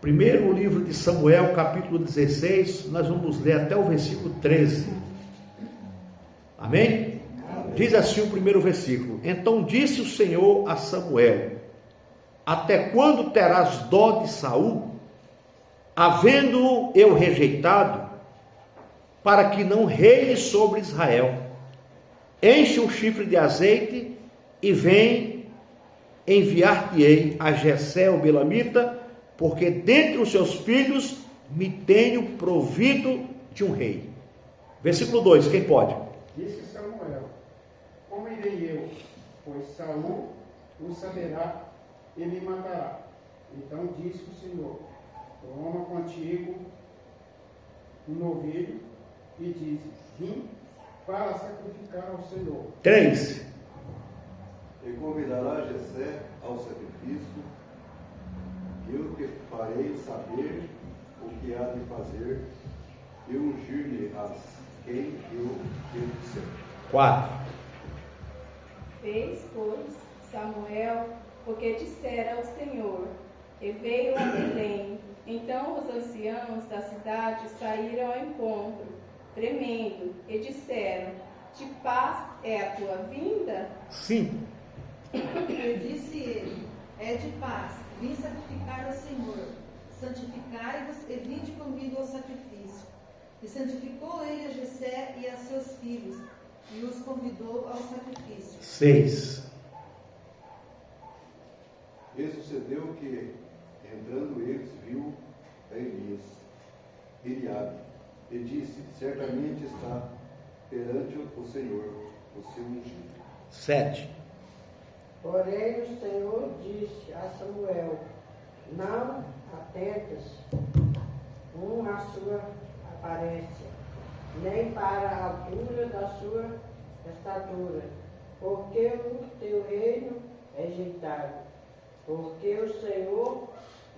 Primeiro livro de Samuel, capítulo 16, nós vamos ler até o versículo 13. Amém? Diz assim o primeiro versículo: Então disse o Senhor a Samuel: Até quando terás dó de Saul, havendo-o eu rejeitado, para que não reine sobre Israel? Enche um chifre de azeite e vem, enviar-te-ei a Jessé o Belamita, porque dentre os seus filhos me tenho provido de um rei. Versículo 2, quem pode? Disse Samuel: Como irei eu? Pois Saul o saberá e me matará. Então disse o Senhor: Toma contigo um novilho e diz: Vim para sacrificar ao Senhor. 3. E convidará Jessé ao sacrifício, eu te farei saber o que há de fazer, e ungir-lhe-ás quem eu te disser. 4. Fez, pois, Samuel o que dissera ao Senhor, e veio a Belém. Então os anciãos da cidade saíram ao encontro, tremendo, e disseram: De paz é a tua vinda? 5. E disse ele: É de paz, vim sacrificar ao Senhor. Santificai-vos e vinde comigo ao sacrifício. E santificou ele a Jessé e a seus filhos, e os convidou ao sacrifício. 6. E sucedeu que, entrando eles, viu a Eliabe, e disse: Certamente está perante o Senhor o seu ungido. 7. Porém o Senhor disse a Samuel: Não atentas à sua aparência, nem para a altura da sua estatura, porque o teu reino é rejeitado. Porque o Senhor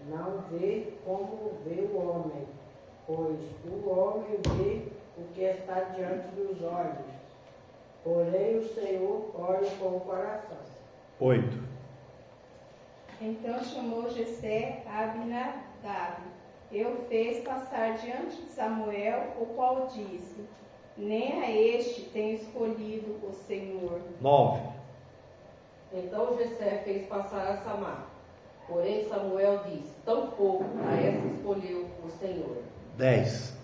não vê como vê o homem, pois o homem vê o que está diante dos olhos, porém o Senhor olha com o coração. 8. Então chamou Jessé a Abinadab, e o fez passar diante de Samuel, o qual disse: Nem a este tenho escolhido o Senhor. 9. Então Jessé fez passar a Samar. Porém Samuel disse: Tampouco a essa escolheu o Senhor. 10.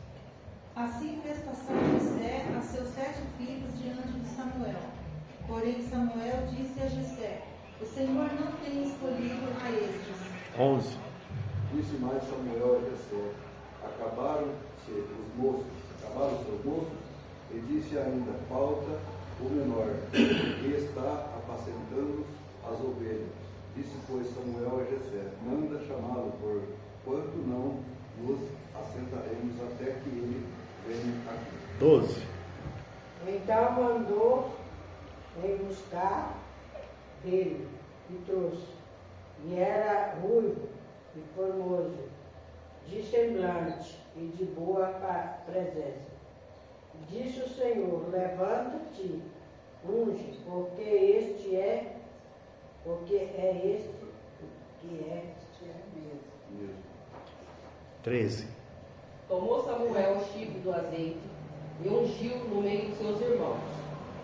Assim fez passar Jessé a seus 7 filhos diante de Samuel. Porém Samuel disse a Jessé: O Senhor não tem escolhido a estes. 11. Disse mais Samuel a Jessé: Acabaram-se seus moços, e disse ainda: Falta o menor, que está apacentando as ovelhas. Disse, pois, Samuel a Jessé: Manda chamá-lo, por quanto não nos assentaremos até que ele venha aqui. 12. Então mandou em buscar dele e trouxe. E era ruivo e formoso, de semblante e de boa presença. Disse o Senhor: Levanta-te, unge, porque este é mesmo. 13. Tomou Samuel o chifre do azeite e ungiu no meio de seus irmãos.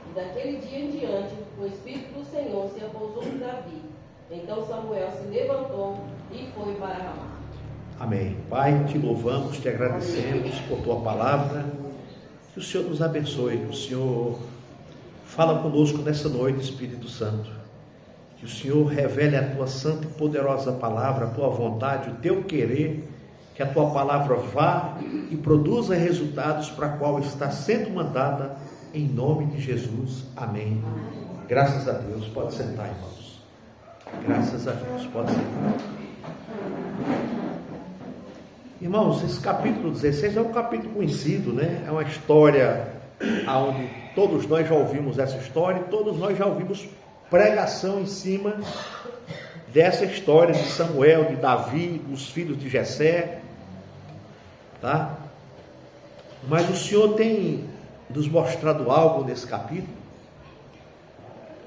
E daquele dia em diante, o Espírito do Senhor se apousou em Davi. Então Samuel se levantou e foi para Ramá. Amém. Pai, te louvamos, te agradecemos por tua palavra. Que o Senhor nos abençoe, que o Senhor fala conosco nessa noite, Espírito Santo. Que o Senhor revele a tua santa e poderosa palavra, a tua vontade, o teu querer, que a tua palavra vá e produza resultados para a qual está sendo mandada, em nome de Jesus. Amém. Graças a Deus. Pode sentar, irmãos. Graças a Deus. Pode sentar. Irmãos, esse capítulo 16 é um capítulo conhecido, né? É uma história onde todos nós já ouvimos essa história e todos nós já ouvimos pregação em cima dessa história de Samuel, de Davi, dos filhos de Jessé, tá? Mas o Senhor tem nos mostrado algo nesse capítulo,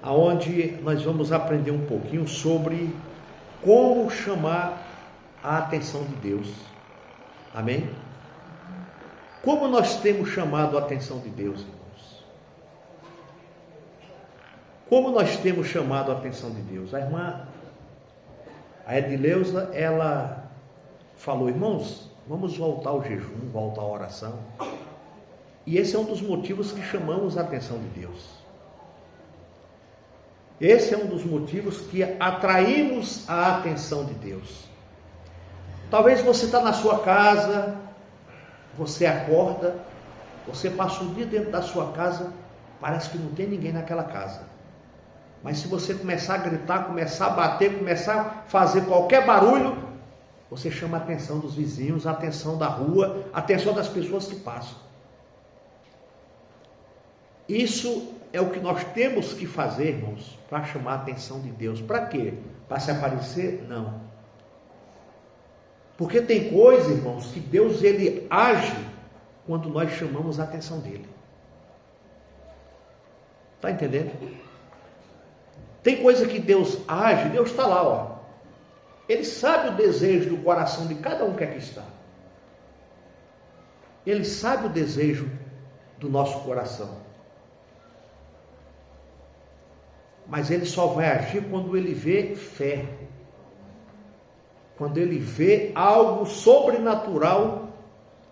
aonde nós vamos aprender um pouquinho sobre como chamar a atenção de Deus. Amém? Como nós temos chamado a atenção de Deus, irmãos? Como nós temos chamado a atenção de Deus? A irmã, a Edileuza, ela falou, irmãos, vamos voltar ao jejum, voltar à oração. E esse é um dos motivos que chamamos a atenção de Deus. Esse é um dos motivos que atraímos a atenção de Deus. Talvez você está na sua casa, você acorda, você passa o dia dentro da sua casa, parece que não tem ninguém naquela casa. Mas se você começar a gritar, começar a bater, começar a fazer qualquer barulho, você chama a atenção dos vizinhos, a atenção da rua, a atenção das pessoas que passam. Isso é o que nós temos que fazer, irmãos, para chamar a atenção de Deus. Para quê? Para se aparecer? Não. Porque tem coisa, irmãos, que Deus ele age quando nós chamamos a atenção dele. Está entendendo? Tem coisa que Deus age, Deus está lá, ó. Ele sabe o desejo do coração de cada um que aqui está. Ele sabe o desejo do nosso coração. Mas ele só vai agir quando ele vê fé. Quando ele vê algo sobrenatural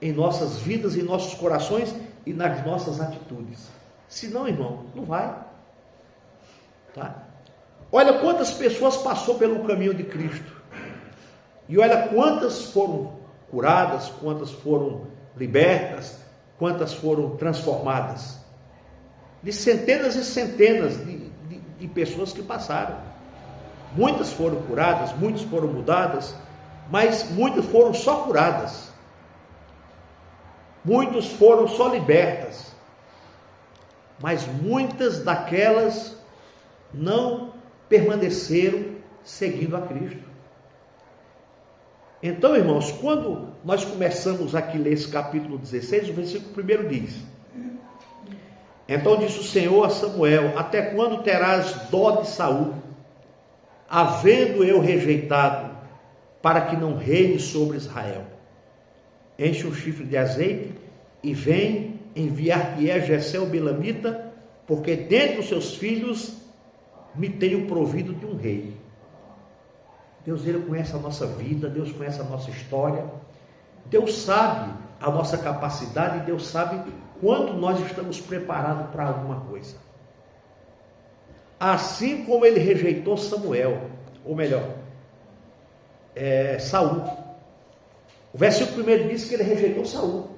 em nossas vidas, em nossos corações e nas nossas atitudes. Senão, irmão, não vai. Tá? Olha quantas pessoas passou pelo caminho de Cristo. E olha quantas foram curadas, quantas foram libertas, quantas foram transformadas. De centenas e centenas de pessoas que passaram. Muitas foram curadas, muitas foram mudadas, mas muitas foram só curadas. Muitos foram só libertas. Mas muitas daquelas não permaneceram seguindo a Cristo. Então, irmãos, quando nós começamos aqui a ler esse capítulo 16, o versículo 1 diz: então disse o Senhor a Samuel: até quando terás dó de Saul, havendo eu rejeitado, para que não reine sobre Israel? Enche um chifre de azeite e vem enviar-te a Jessé o Belamita, porque dentre os seus filhos me tenho provido de um rei. Deus, ele conhece a nossa vida, Deus conhece a nossa história, Deus sabe a nossa capacidade, Deus sabe quanto nós estamos preparados para alguma coisa. Assim como ele rejeitou Samuel, ou melhor, Saul. O versículo 1 diz que ele rejeitou Saul.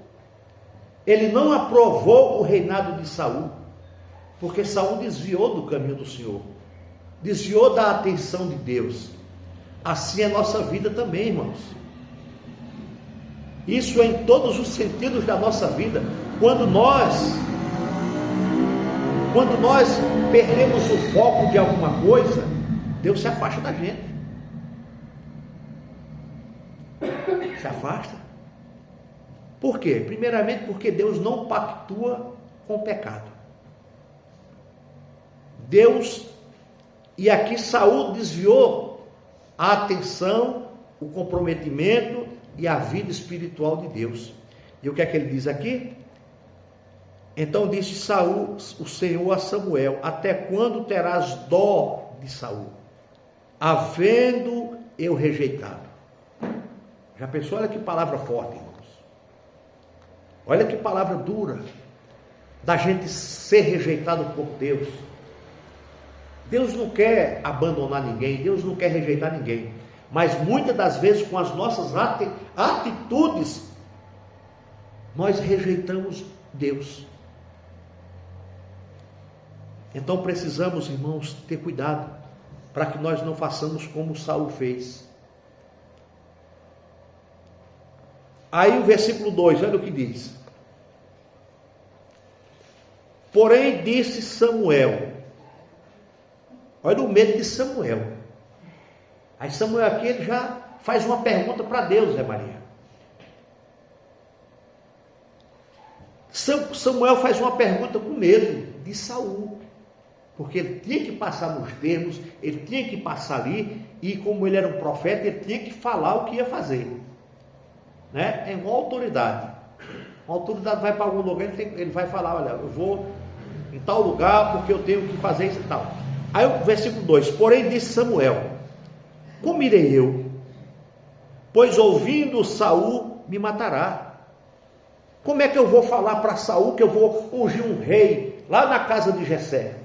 Ele não aprovou o reinado de Saul, porque Saul desviou do caminho do Senhor, desviou da atenção de Deus. Assim é a nossa vida também, irmãos. Isso é em todos os sentidos da nossa vida. Quando nós perdemos o foco de alguma coisa, Deus se afasta da gente. Se afasta. Por quê? Primeiramente porque Deus não pactua com o pecado. Deus, e aqui Saul desviou a atenção, o comprometimento e a vida espiritual de Deus. E o que é que ele diz aqui? Então disse Saul, o Senhor a Samuel: até quando terás dó de Saul, havendo eu rejeitado? Já pensou? Olha que palavra forte, irmãos. Olha que palavra dura, da gente ser rejeitado por Deus. Deus não quer abandonar ninguém, Deus não quer rejeitar ninguém, mas muitas das vezes com as nossas atitudes, nós rejeitamos Deus. Então precisamos, irmãos, ter cuidado, para que nós não façamos como Saul fez. Aí o versículo 2, olha o que diz: porém disse Samuel, olha o medo de Samuel. Aí Samuel aqui, ele já faz uma pergunta para Deus, Maria. Samuel faz uma pergunta com medo de Saul, porque ele tinha que passar nos termos, ele tinha que passar ali, e como ele era um profeta, ele tinha que falar o que ia fazer, né? É uma autoridade. Uma autoridade vai para algum lugar, ele vai falar, olha, eu vou em tal lugar porque eu tenho que fazer isso e tal. Aí o versículo 2, porém disse Samuel, como irei eu? Pois ouvindo Saul me matará. Como é que eu vou falar para Saul que eu vou ungir um rei lá na casa de Jessé?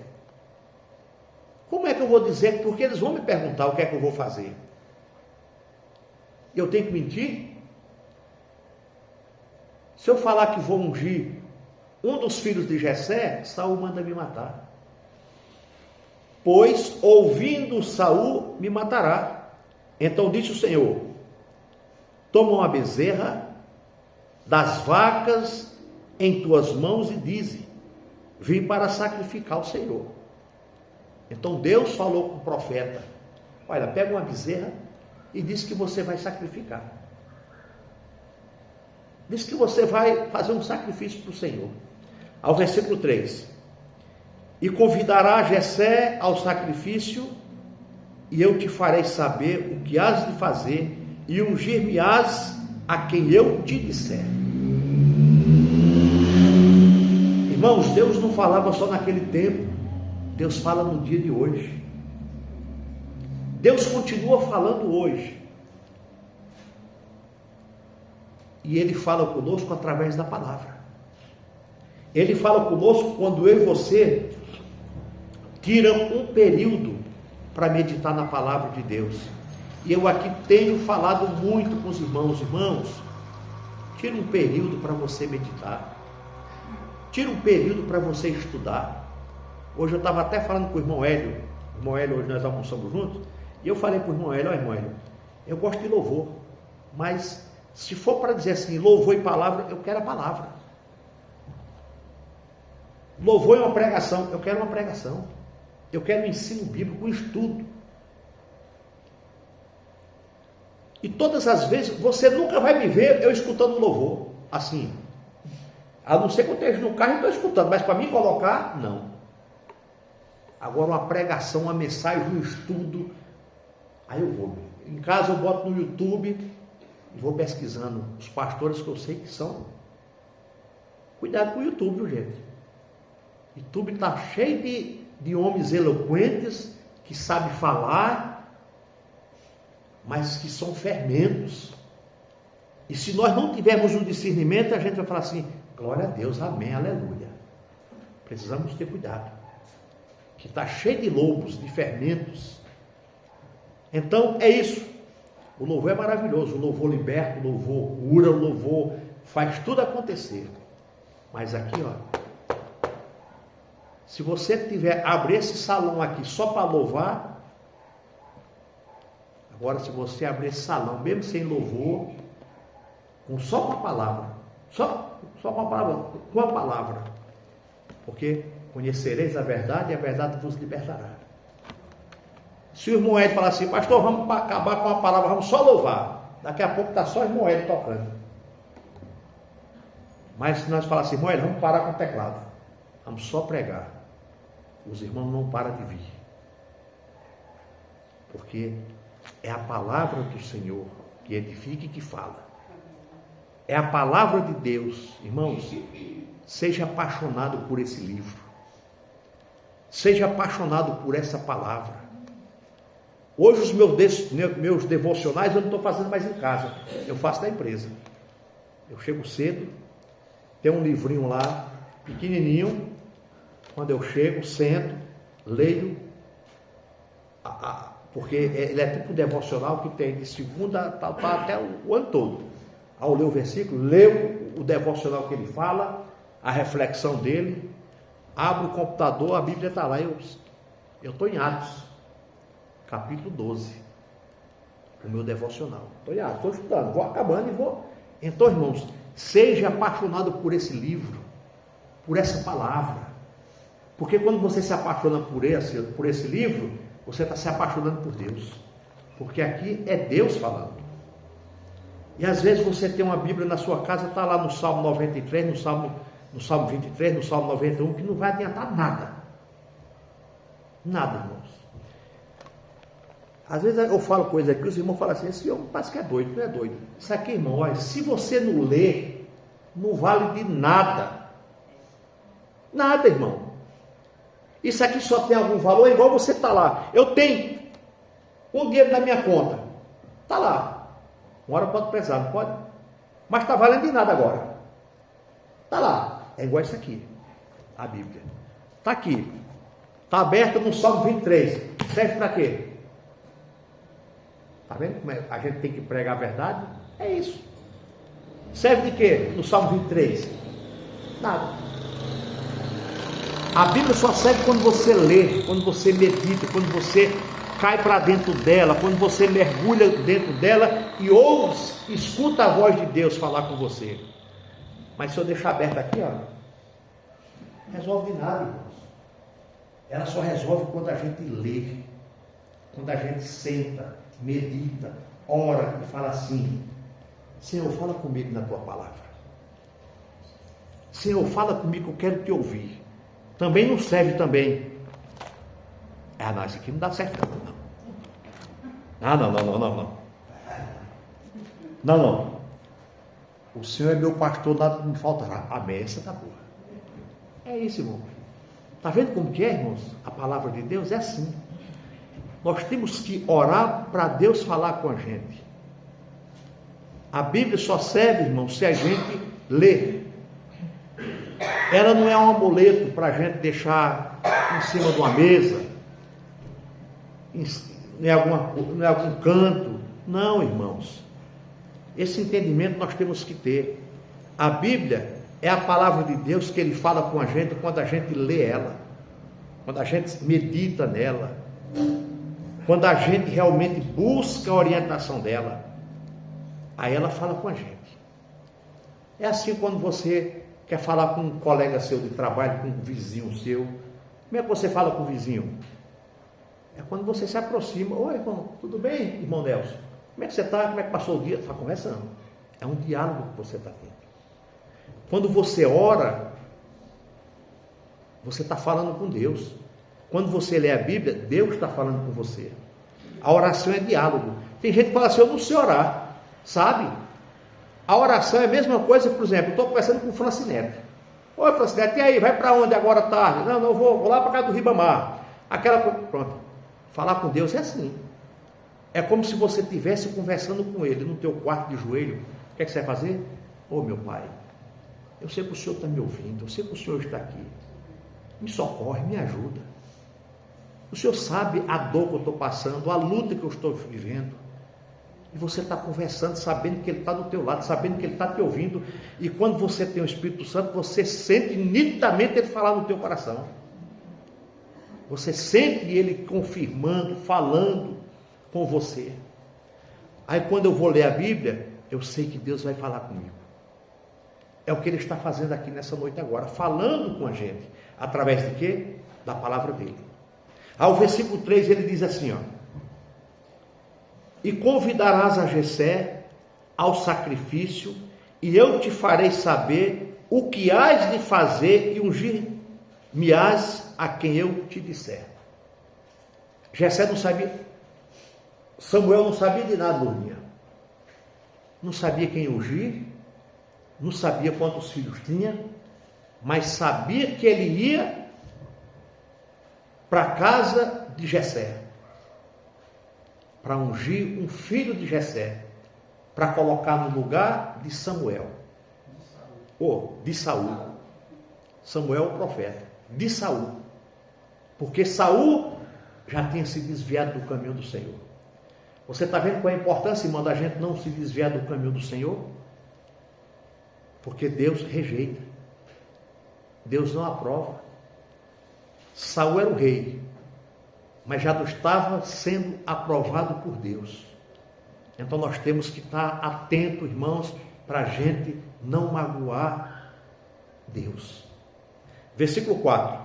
Como é que eu vou dizer? Porque eles vão me perguntar o que é que eu vou fazer. Eu tenho que mentir? Se eu falar que vou ungir um dos filhos de Jessé, Saul manda me matar. Pois ouvindo Saul me matará. Então disse o Senhor, toma uma bezerra das vacas em tuas mãos e dize, vim para sacrificar ao Senhor. Então Deus falou com o profeta, olha, pega uma bezerra e diz que você vai sacrificar. Diz que você vai fazer um sacrifício para o Senhor. Ao versículo 3, e convidará Jessé ao sacrifício, e eu te farei saber o que hás de fazer, e ungir-me-ás a quem eu te disser. Irmãos, Deus não falava só naquele tempo, Deus fala no dia de hoje. Deus continua falando hoje. E Ele fala conosco através da palavra. Ele fala conosco quando eu e você tiram um período para meditar na palavra de Deus. E eu aqui tenho falado muito com os irmãos. Irmãos, tira um período para você meditar. Tira um período para você estudar. Hoje eu estava até falando com o irmão Hélio. O irmão Hélio, hoje nós almoçamos juntos. E eu falei para o irmão Hélio, irmão Hélio, eu gosto de louvor. Mas se for para dizer assim, louvor e palavra, eu quero a palavra. Louvor é uma pregação, eu quero uma pregação. Eu quero um ensino bíblico, um estudo. E todas as vezes, você nunca vai me ver eu escutando louvor, assim. A não ser que eu esteja no carro e estou escutando, mas para mim colocar, não. Agora uma pregação, uma mensagem, um estudo, aí eu vou. Em casa eu boto no YouTube e vou pesquisando os pastores que eu sei que são. Cuidado com o YouTube, viu, gente? O YouTube está cheio de homens eloquentes, que sabem falar, mas que são fermentos. E se nós não tivermos um discernimento, a gente vai falar assim, glória a Deus, amém, aleluia. Precisamos ter cuidado, que está cheio de lobos, de fermentos. Então é isso. O louvor é maravilhoso, o louvor liberta, o louvor cura, o louvor faz tudo acontecer. Mas aqui, ó, se você abrir esse salão aqui só para louvar, agora se você abrir esse salão, mesmo sem louvor, só com a palavra, só com a palavra, porque conhecereis a verdade e a verdade vos libertará. Se o irmão Hélio falar assim, pastor, vamos acabar com a palavra, vamos só louvar, daqui a pouco está só o irmão Hélio tocando. Mas se nós falar assim, irmão Hélio, vamos parar com o teclado, vamos só pregar, os irmãos não param de vir, porque é a palavra do Senhor que edifica e que fala. É a palavra de Deus. Irmãos, seja apaixonado por esse livro. Seja apaixonado por essa palavra. Hoje os meus devocionais eu não estou fazendo mais em casa. Eu faço na empresa. Eu chego cedo, tem um livrinho lá, pequenininho. Quando eu chego, sento, leio. Porque ele é tipo devocional que tem de segunda até o ano todo. Ao ler o versículo, leio o devocional que ele fala, a reflexão dele, abro o computador, a Bíblia está lá, eu estou em Atos, capítulo 12, o meu devocional. Estou em Atos, estou estudando, vou acabando e vou. Então, irmãos, seja apaixonado por esse livro, por essa palavra, porque quando você se apaixona por esse livro, você está se apaixonando por Deus, porque aqui é Deus falando. E às vezes você tem uma Bíblia na sua casa, está lá no Salmo 93, no Salmo 23, no Salmo 91, que não vai adiantar nada. Nada, irmãos. Às vezes eu falo coisa aqui, os irmãos falam assim, esse homem parece que é doido, não é doido. Isso aqui, irmão, olha, se você não ler, não vale de nada. Nada, irmão. Isso aqui só tem algum valor, é igual você está lá. Eu tenho um dinheiro na minha conta. Está lá. Uma hora pode pesar, não pode? Mas está valendo de nada agora. Está lá. É igual isso aqui. A Bíblia. Está aqui. Está aberta no Salmo 23. Serve para quê? Está vendo como a gente tem que pregar a verdade? É isso. Serve de quê? No Salmo 23? Nada. A Bíblia só serve quando você lê, quando você medita, quando você cai para dentro dela, quando você mergulha dentro dela e ouve, escuta a voz de Deus falar com você. Mas se eu deixar aberto aqui, ó, não resolve nada, irmãos. Ela só resolve quando a gente lê, quando a gente senta, medita, ora e fala assim: Senhor, fala comigo na tua palavra. Senhor, fala comigo, eu quero te ouvir. Também não serve também. Ah, não, isso aqui não dá certo não. Ah, não. O Senhor é meu pastor, nada me faltará. Amém, essa tá boa. É isso, irmão. Está vendo como que é, irmãos? A palavra de Deus é assim. Nós temos que orar para Deus falar com a gente. A Bíblia só serve, irmão, se a gente lê. Ela não é um amuleto para a gente deixar em cima de uma mesa, em algum canto. Não, irmãos. Esse entendimento nós temos que ter. A Bíblia é a palavra de Deus que Ele fala com a gente quando a gente lê ela, quando a gente medita nela, quando a gente realmente busca a orientação dela. Aí ela fala com a gente. É assim quando você quer falar com um colega seu de trabalho, com um vizinho seu. Como é que você fala com o vizinho? É quando você se aproxima. Oi, irmão, tudo bem, irmão Nelson? Como é que você está? Como é que passou o dia? Está conversando. É um diálogo que você está tendo. Quando você ora, você está falando com Deus. Quando você lê a Bíblia, Deus está falando com você. A oração é diálogo. Tem gente que fala assim, eu não sei orar, sabe? A oração é a mesma coisa, por exemplo, eu estou conversando com o Francinete. Oi, Francinete, e aí, vai para onde agora à tarde? Não, vou lá para casa do Ribamar. Pronto. Falar com Deus é assim. É como se você estivesse conversando com Ele no teu quarto de joelho. O que é que você vai fazer? Ô, meu Pai, eu sei que o Senhor está me ouvindo, eu sei que o Senhor está aqui. Me socorre, me ajuda. O Senhor sabe a dor que eu estou passando, a luta que eu estou vivendo. E você está conversando, sabendo que Ele está do teu lado, sabendo que Ele está te ouvindo. E quando você tem o Espírito Santo, você sente nitidamente Ele falar no teu coração. Você sente Ele confirmando, falando com você. Aí quando eu vou ler a Bíblia, eu sei que Deus vai falar comigo. É o que Ele está fazendo aqui nessa noite agora, falando com a gente. Através de quê? Da palavra dEle. Ao versículo 3 ele diz assim, ó: e convidarás a Jessé ao sacrifício, e eu te farei saber o que hás de fazer, e ungir-me-ás a quem eu te disser. Jessé não sabia, Samuel não sabia de nada, Lourminha. Não sabia quem ungir, não sabia quantos filhos tinha, mas sabia que ele ia para a casa de Jessé, para ungir um filho de Jessé, para colocar no lugar de Samuel, ou de Saul. Samuel o profeta, de Saul, porque Saul já tinha se desviado do caminho do Senhor. Você está vendo qual é a importância, irmão, da gente não se desviar do caminho do Senhor? Porque Deus rejeita, Deus não aprova. Saul era o rei, mas já não estava sendo aprovado por Deus. Então nós temos que estar atentos, irmãos, para a gente não magoar Deus. Versículo 4: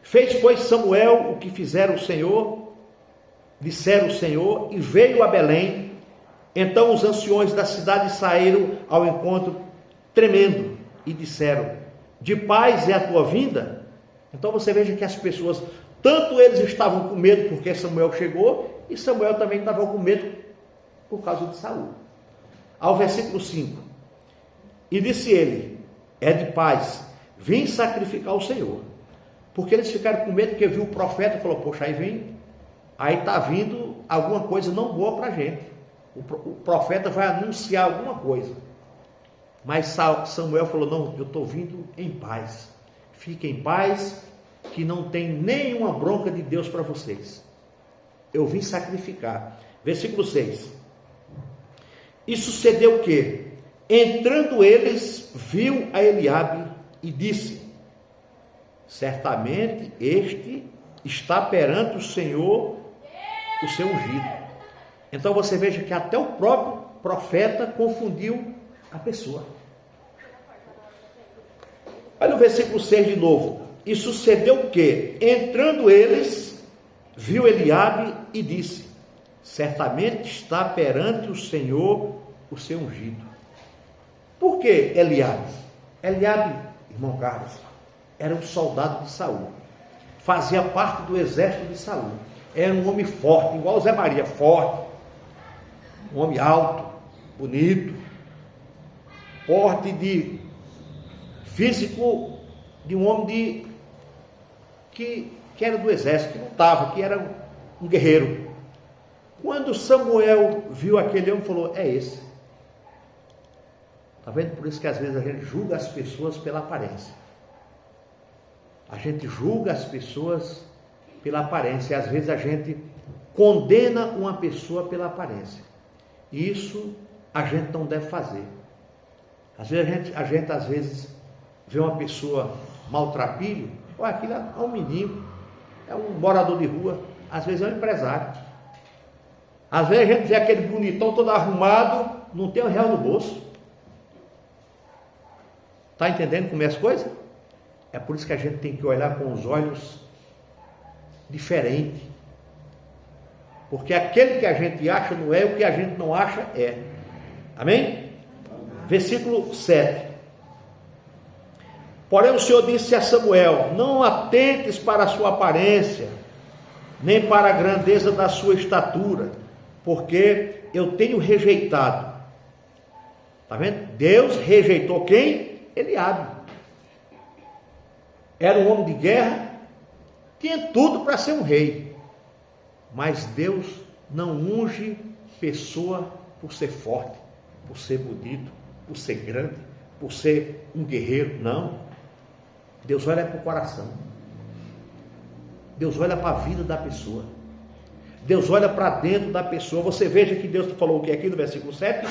fez, pois, Samuel o que fizera o Senhor, dissera o Senhor, e veio a Belém. Então os anciões da cidade saíram ao encontro tremendo e disseram: de paz é a tua vinda? Então você veja que as pessoas, tanto eles estavam com medo porque Samuel chegou, E Samuel também estava com medo por causa de Saul. Ao versículo 5. E disse ele: é de paz, vim sacrificar ao Senhor. Porque eles ficaram com medo, porque viu o profeta e falou: poxa, aí está vindo alguma coisa não boa para a gente. O profeta vai anunciar alguma coisa. Mas Samuel falou: não, eu estou vindo em paz. Fiquem em paz, que não tem nenhuma bronca de Deus para vocês. Eu vim sacrificar. Versículo 6. E sucedeu o quê? Entrando eles, viu a Eliabe e disse: certamente este está perante o Senhor, o seu ungido. Então você veja que até o próprio profeta confundiu a pessoa. Olha o versículo 6 de novo. E sucedeu o quê? Entrando eles, viu Eliabe e disse: certamente está perante o Senhor o seu ungido. Por que Eliabe? Eliabe, irmão Carlos, era um soldado de Saul. Fazia parte do exército de Saul. Era um homem forte, igual Zé Maria, forte. Um homem alto, bonito, porte de físico de um homem que era do exército, que lutava, que era um guerreiro. Quando Samuel viu aquele homem, falou: é esse. Está vendo? Por isso que às vezes a gente julga as pessoas pela aparência. A gente julga as pessoas pela aparência. E às vezes a gente condena uma pessoa pela aparência. E isso a gente não deve fazer. Às vezes a gente às vezes vê uma pessoa maltrapilho. Olha, aquilo é um menino, é um morador de rua, às vezes é um empresário. Às vezes a gente vê aquele bonitão todo arrumado, não tem R$1 no bolso. Está entendendo como é as coisas? É por isso que a gente tem que olhar com os olhos diferentes. Porque aquele que a gente acha não é, o que a gente não acha é. Amém? Versículo 7. Porém o Senhor disse a Samuel: não atentes para a sua aparência, nem para a grandeza da sua estatura, porque eu tenho rejeitado. Está vendo? Deus rejeitou quem? Eliabe. Era um homem de guerra, tinha tudo para ser um rei, mas Deus não unge pessoa por ser forte, por ser bonito, por ser grande, por ser um guerreiro. Não. Deus olha para o coração. Deus olha para a vida da pessoa. Deus olha para dentro da pessoa. Você veja que Deus falou o que aqui no versículo 7?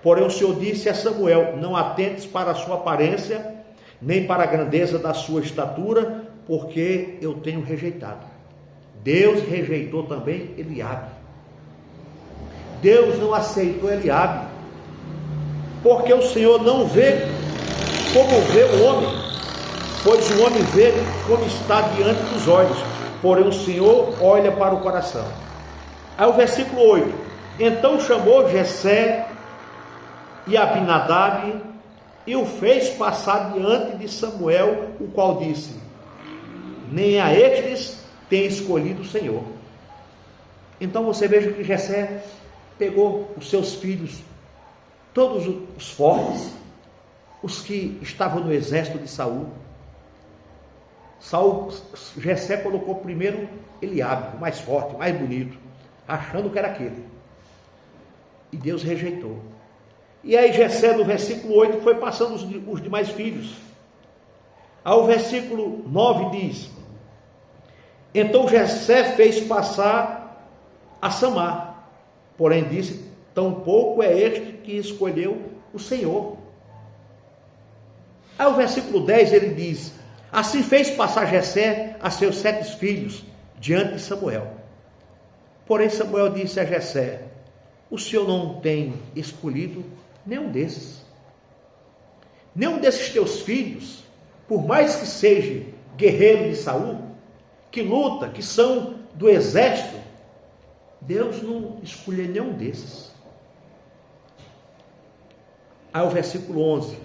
Porém o Senhor disse a Samuel: não atentes para a sua aparência, nem para a grandeza da sua estatura, porque eu tenho rejeitado. Deus rejeitou também Eliabe. Deus não aceitou Eliabe, porque o Senhor não vê como vê o homem, pois o homem vê como está diante dos olhos, porém o Senhor olha para o coração. Aí o versículo 8: então chamou Jessé e Abinadab e o fez passar diante de Samuel, o qual disse: nem a estes tem escolhido o Senhor. Então você veja que Jessé pegou os seus filhos, todos os fortes, os que estavam no exército de Saul. Jessé colocou primeiro Eliabe, o mais forte, o mais bonito, achando que era aquele. E Deus rejeitou. E aí Jessé, no versículo 8, foi passando os demais filhos. Ao versículo 9 diz: então Jessé fez passar a Samar, porém disse: tampouco é este que escolheu o Senhor. Aí o versículo 10 ele diz: assim fez passar Jessé a seus 7 filhos diante de Samuel. Porém Samuel disse a Jessé: o Senhor não tem escolhido nenhum desses teus filhos, por mais que seja guerreiro de Saul, que luta, que são do exército. Deus não escolheu nenhum desses. Aí o versículo 11: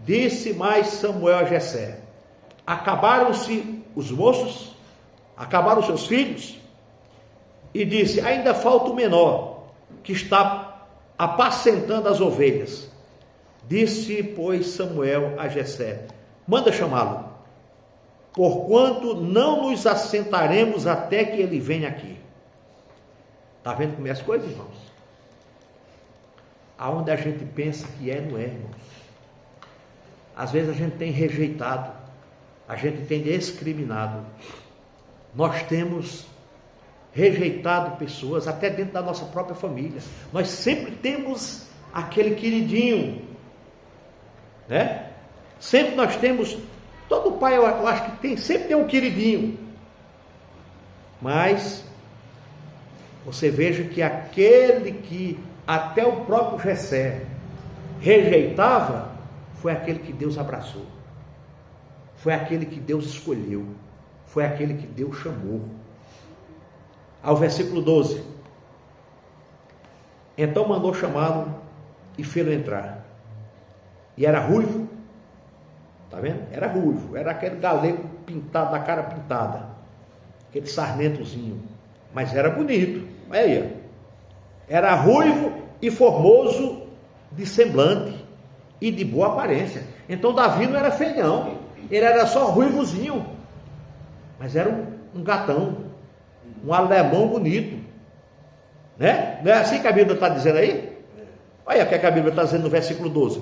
disse mais Samuel a Jessé: acabaram-se os moços? Acabaram os seus filhos? e disse: ainda falta o menor, que está apacentando as ovelhas. Disse, pois, Samuel a Jessé: manda chamá-lo, porquanto não nos assentaremos até que ele venha aqui. Está vendo como é as coisas, irmãos? Aonde a gente pensa que é, não é, irmãos. Às vezes a gente tem rejeitado, a gente tem discriminado, nós temos rejeitado pessoas, até dentro da nossa própria família. Nós sempre temos aquele queridinho, né? Sempre nós temos, todo pai eu acho que sempre tem um queridinho, mas você veja que aquele que até o próprio Jessé rejeitava, foi aquele que Deus abraçou, foi aquele que Deus escolheu, foi aquele que Deus chamou. Ao versículo 12: então mandou chamá-lo e fê-lo entrar, e era ruivo, está vendo? Era ruivo, era aquele galego pintado, da cara pintada, aquele sarmentozinho, mas era bonito, olha aí, era ruivo e formoso de semblante e de boa aparência. Então Davi não era feião, ele era só ruivozinho, mas era um gatão, um alemão bonito, né? Não é assim que a Bíblia está dizendo aí? Olha o que a Bíblia está dizendo no versículo 12: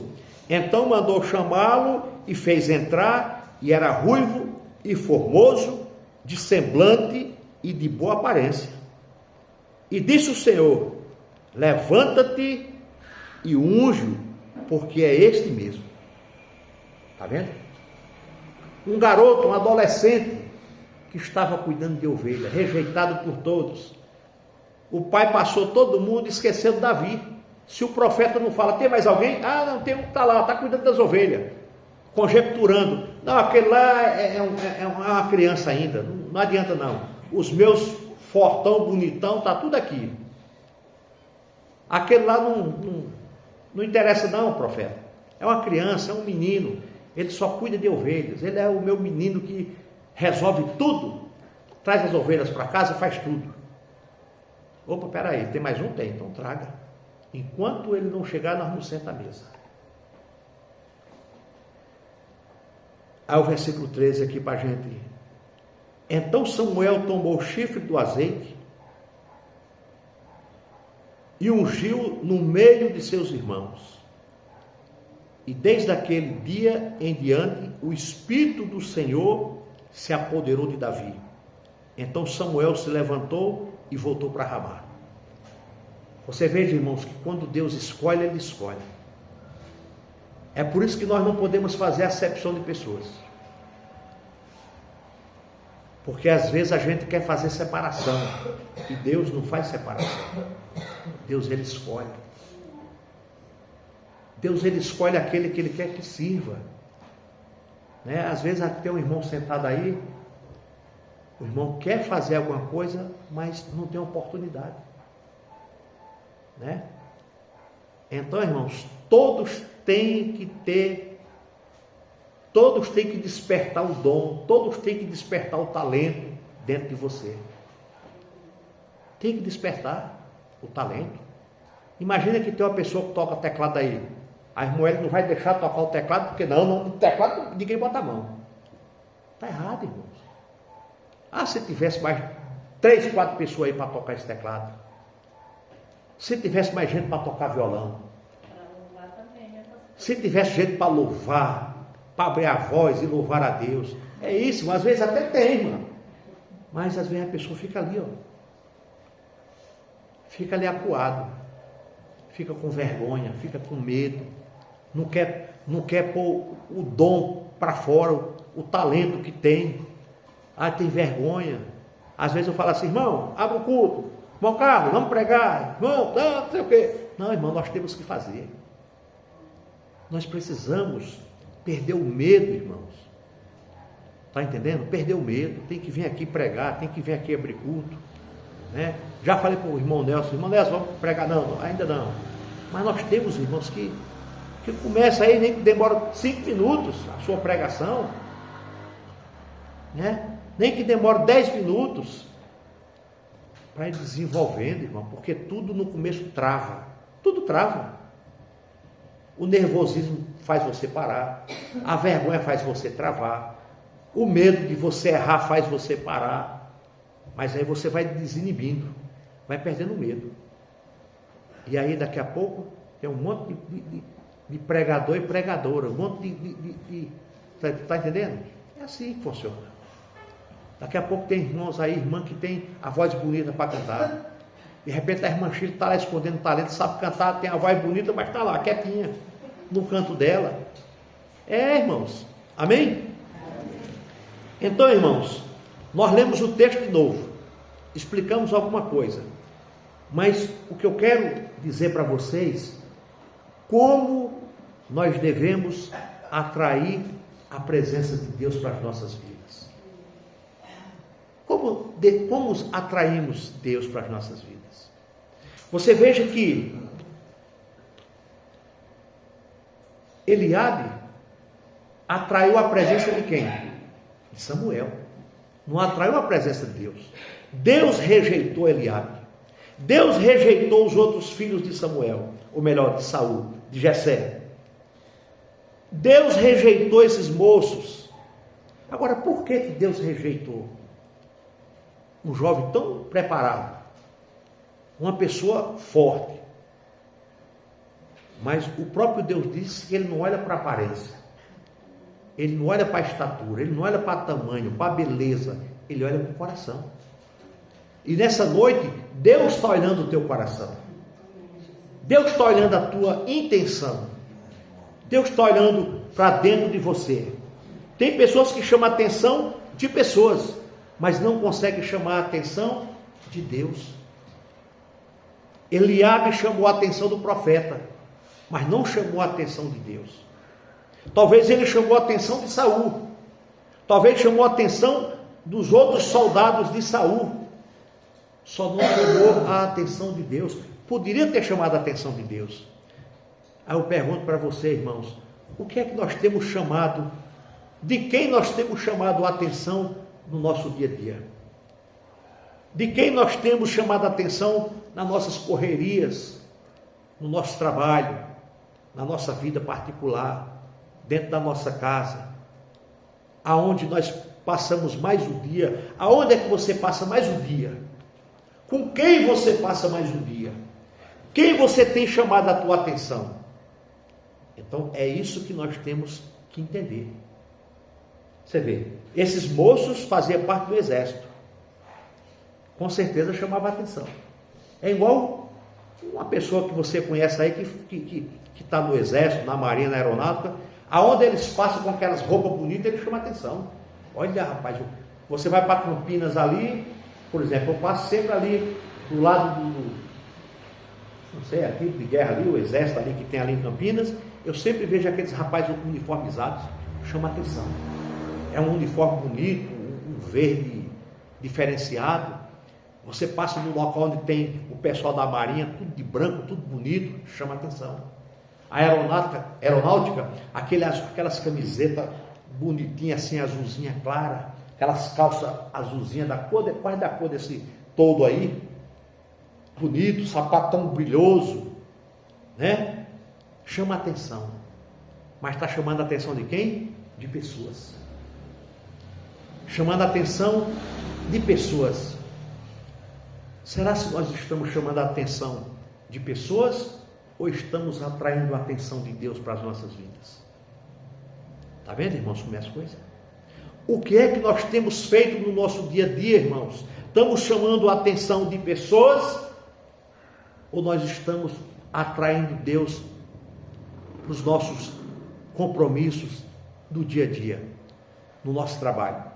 então mandou chamá-lo e fez entrar, e era ruivo e formoso, de semblante e de boa aparência. E disse o Senhor: levanta-te e unge-o, porque é este mesmo. Está vendo? Um garoto, um adolescente, que estava cuidando de ovelha, rejeitado por todos. O pai passou todo mundo e esqueceu de Davi. Se o profeta não fala: tem mais alguém? Ah, não, tem um que está lá, está cuidando das ovelhas, conjecturando. Não, aquele lá é uma criança ainda, não adianta não. Os meus fortão, bonitão, está tudo aqui. Aquele lá não interessa não, profeta. É uma criança, é um menino, ele só cuida de ovelhas, ele é o meu menino que resolve tudo, traz as ovelhas para casa, faz tudo. Opa, peraí, tem mais um? Tem, então traga. Enquanto ele não chegar, nós não senta à mesa. Aí o versículo 13 aqui para a gente. Então Samuel tomou o chifre do azeite e ungiu no meio de seus irmãos. E desde aquele dia em diante, o Espírito do Senhor se apoderou de Davi. Então Samuel se levantou e voltou para Ramá. Você veja, irmãos, que quando Deus escolhe, Ele escolhe. É por isso que nós não podemos fazer acepção de pessoas. Porque às vezes a gente quer fazer separação, e Deus não faz separação. Deus, Ele escolhe. Deus, Ele escolhe aquele que Ele quer que sirva. Né? Às vezes tem um irmão sentado aí, o irmão quer fazer alguma coisa, mas não tem oportunidade. Né? Então, irmãos, todos têm que despertar o dom, todos têm que despertar o talento dentro de você. Tem que despertar o talento. Imagina que tem uma pessoa que toca teclado aí. A irmã não vai deixar tocar o teclado, porque no teclado ninguém bota a mão. Está errado, irmãos. Ah, se tivesse mais 3, 4 pessoas aí para tocar esse teclado. Se tivesse mais gente para tocar violão. Se tivesse gente para louvar, para abrir a voz e louvar a Deus. É isso, às vezes até tem, mano. Mas às vezes a pessoa fica ali, ó. Fica ali acuado. Fica com vergonha, fica com medo. Não quer pôr o dom para fora, o talento que tem. Ah, tem vergonha. Às vezes eu falo assim: irmão, abre o culto. Irmão Carlos, vamos pregar. Irmão, não sei o quê. Não, irmão, nós temos que fazer. Nós precisamos perder o medo, irmãos. Está entendendo? Perder o medo. Tem que vir aqui pregar, tem que vir aqui abrir culto. Né? Já falei para o irmão Nelson: vamos pregar? Não, ainda não. Mas nós temos, irmãos, que começa aí, nem que demora 5 minutos a sua pregação. Né? Nem que demore 10 minutos. para ir desenvolvendo, irmão, porque tudo no começo trava, tudo trava. O nervosismo faz você parar, a vergonha faz você travar, o medo de você errar faz você parar, mas aí você vai desinibindo, vai perdendo medo. E aí daqui a pouco tem um monte de pregador e pregadora, um monte de tá entendendo? É assim que funciona. Daqui a pouco tem irmãos aí, irmã que tem a voz bonita para cantar. De repente a irmã Chile está lá escondendo talento, sabe cantar, tem a voz bonita, mas está lá, quietinha, no canto dela. É, irmãos. Amém? Então, irmãos, nós lemos o texto de novo, explicamos alguma coisa, mas o que eu quero dizer para vocês, como nós devemos atrair a presença de Deus para as nossas vidas. Como atraímos Deus para as nossas vidas? Você veja que Eliabe atraiu a presença de quem? De Samuel. Não atraiu a presença de Deus. Deus rejeitou Eliabe. Deus rejeitou os outros filhos de Samuel, ou melhor, de Saul, de Jessé. Deus rejeitou esses moços. Agora, por que Deus rejeitou um jovem tão preparado, uma pessoa forte? Mas o próprio Deus disse que Ele não olha para a aparência, Ele não olha para a estatura, Ele não olha para o tamanho, para a beleza, Ele olha para o coração. E nessa noite, Deus está olhando o teu coração, Deus está olhando a tua intenção, Deus está olhando para dentro de você. Tem pessoas que chamam a atenção de pessoas, mas não conseguem chamar a atenção de Deus. Eliabe chamou a atenção do profeta, mas não chamou a atenção de Deus. Talvez ele chamou a atenção de Saul, talvez chamou a atenção dos outros soldados de Saul, só não chamou a atenção de Deus. Poderia ter chamado a atenção de Deus. Aí eu pergunto para você, irmãos, o que é que nós temos chamado, de quem nós temos chamado a atenção no nosso dia a dia? De quem nós temos chamado a atenção nas nossas correrias, no nosso trabalho, na nossa vida particular, dentro da nossa casa, aonde nós passamos mais o dia? Aonde é que você passa mais o dia? Com quem você passa mais o dia? Quem você tem chamado a tua atenção? Então é isso que nós temos que entender. Você vê, esses moços faziam parte do exército, com certeza chamava a atenção. É igual uma pessoa que você conhece aí que está no exército, na marinha, na aeronáutica, aonde eles passam com aquelas roupas bonitas, ele chama a atenção. Olha, rapaz, você vai para Campinas ali, por exemplo, eu passo sempre ali do lado não sei, aqui de guerra ali, o exército ali que tem ali em Campinas, eu sempre vejo aqueles rapazes uniformizados, chama a atenção. É um uniforme bonito, um verde diferenciado. Você passa num local onde tem o pessoal da marinha, tudo de branco, tudo bonito, chama a atenção. A aeronáutica, aquelas camisetas bonitinhas assim, azulzinha clara, aquelas calças azulzinhas quase da cor desse todo aí, bonito, sapatão brilhoso, né? Chama a atenção. Mas está chamando a atenção de quem? De pessoas. Chamando a atenção de pessoas. Será se nós estamos chamando a atenção de pessoas ou estamos atraindo a atenção de Deus para as nossas vidas? Está vendo, irmãos, como é as coisas? O que é que nós temos feito no nosso dia a dia, irmãos? Estamos chamando a atenção de pessoas ou nós estamos atraindo Deus para os nossos compromissos do dia a dia, no nosso trabalho?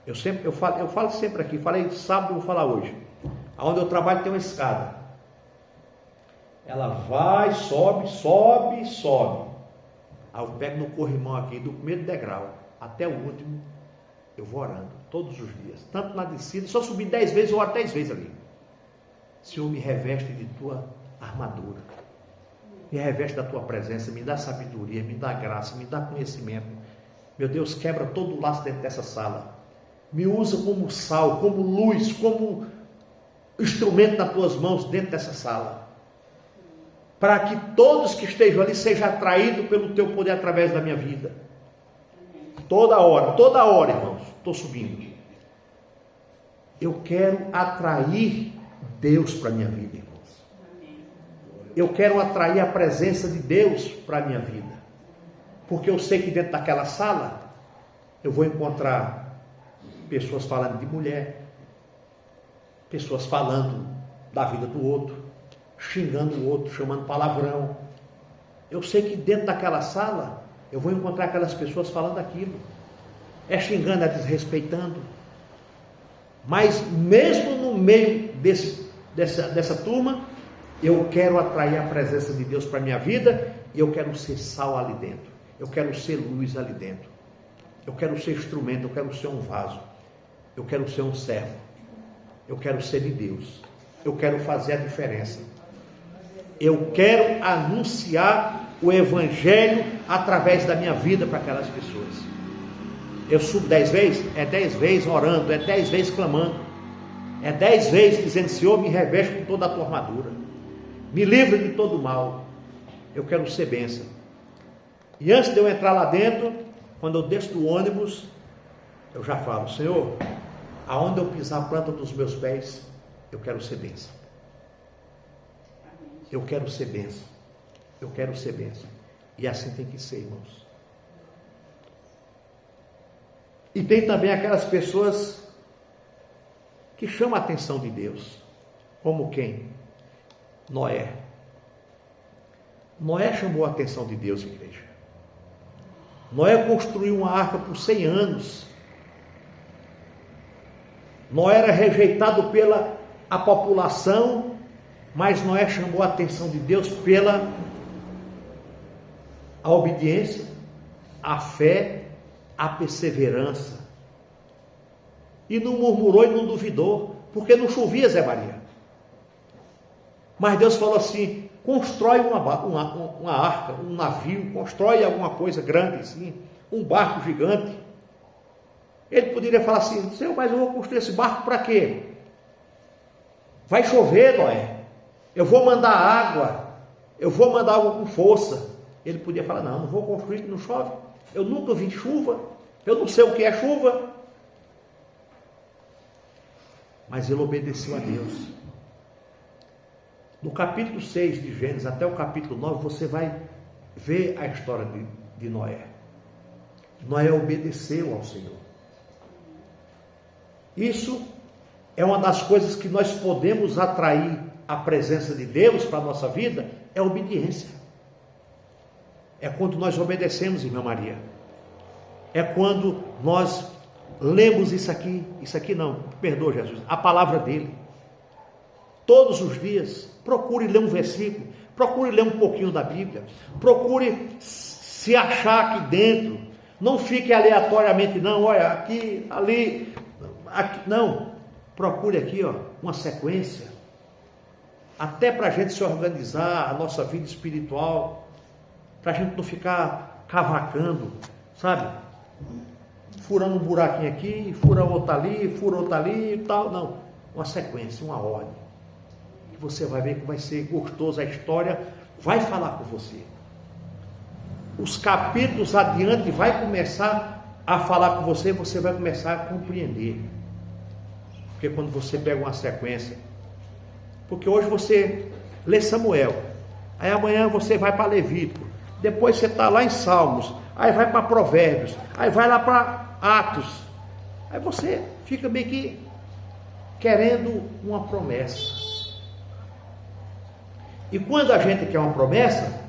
Eu falo sempre aqui, falei sábado, vou falar hoje. Onde eu trabalho tem uma escada. Ela vai, sobe. Aí eu pego no corrimão aqui, do primeiro degrau até o último, eu vou orando, todos os dias. Tanto na descida, se eu subir 10 vezes, eu oro 10 vezes ali. Senhor, me reveste de tua armadura. Me reveste da tua presença, me dá sabedoria, me dá graça, me dá conhecimento. Meu Deus, quebra todo o laço dentro dessa sala. Me usa como sal, como luz, como instrumento nas tuas mãos dentro dessa sala, para que todos que estejam ali sejam atraídos pelo teu poder através da minha vida. Toda hora, irmãos, estou subindo. Eu quero atrair Deus para a minha vida, irmãos. Eu quero atrair a presença de Deus para a minha vida, porque eu sei que dentro daquela sala eu vou encontrar pessoas falando de mulher, pessoas falando da vida do outro, xingando o outro, chamando palavrão. Eu sei que dentro daquela sala eu vou encontrar aquelas pessoas falando aquilo, xingando, desrespeitando. Mas mesmo no meio dessa turma, eu quero atrair a presença de Deus para a minha vida, e eu quero ser sal ali dentro, eu quero ser luz ali dentro, eu quero ser instrumento, eu quero ser um vaso, eu quero ser um servo, eu quero ser de Deus, eu quero fazer a diferença, eu quero anunciar o Evangelho através da minha vida para aquelas pessoas. Eu subo 10 vezes? É 10 vezes orando, é 10 vezes clamando, é 10 vezes dizendo: Senhor, me reveste com toda a tua armadura, me livre de todo o mal. Eu quero ser bênção. E antes de eu entrar lá dentro, quando eu desço do ônibus, eu já falo: Senhor, aonde eu pisar a planta dos meus pés, eu quero ser bênção. Eu quero ser bênção. Eu quero ser bênção. E assim tem que ser, irmãos. E tem também aquelas pessoas que chamam a atenção de Deus. Como quem? Noé. Noé chamou a atenção de Deus, igreja. Noé construiu uma arca por 100 anos. Noé era rejeitado pela a população, mas Noé chamou a atenção de Deus pela a obediência, a fé, a perseverança. E não murmurou e não duvidou, porque não chovia, Zé Maria. Mas Deus falou assim: constrói uma arca, um navio, constrói alguma coisa grande assim, um barco gigante. Ele poderia falar assim: Senhor, mas eu vou construir esse barco para quê? Vai chover, Noé, eu vou mandar água, eu vou mandar água com força. Ele podia falar: não vou construir que não chove, eu nunca vi chuva, eu não sei o que é chuva. Mas ele obedeceu a Deus. No capítulo 6 de Gênesis até o capítulo 9, você vai ver a história de Noé. Noé obedeceu ao Senhor. Isso é uma das coisas que nós podemos atrair a presença de Deus para a nossa vida, é a obediência. É quando nós obedecemos, irmã Maria. É quando nós lemos isso aqui não, perdoa Jesus, a palavra dele. Todos os dias, procure ler um versículo, procure ler um pouquinho da Bíblia, procure se achar aqui dentro, não fique aleatoriamente, não, olha, aqui, ali, aqui, não, procure aqui, ó, uma sequência, até para a gente se organizar, a nossa vida espiritual, para a gente não ficar cavacando, sabe, furando um buraquinho aqui, fura outro ali e tal, não, uma sequência, uma ordem. Você vai ver que vai ser gostoso, a história vai falar com você. Os capítulos adiante vai começar a falar com você, você vai começar a compreender. Porque quando você pega uma sequência, porque hoje você lê Samuel, aí amanhã você vai para Levítico, depois você está lá em Salmos, aí vai para Provérbios, aí vai lá para Atos, aí você fica meio que querendo uma promessa. E quando a gente quer uma promessa,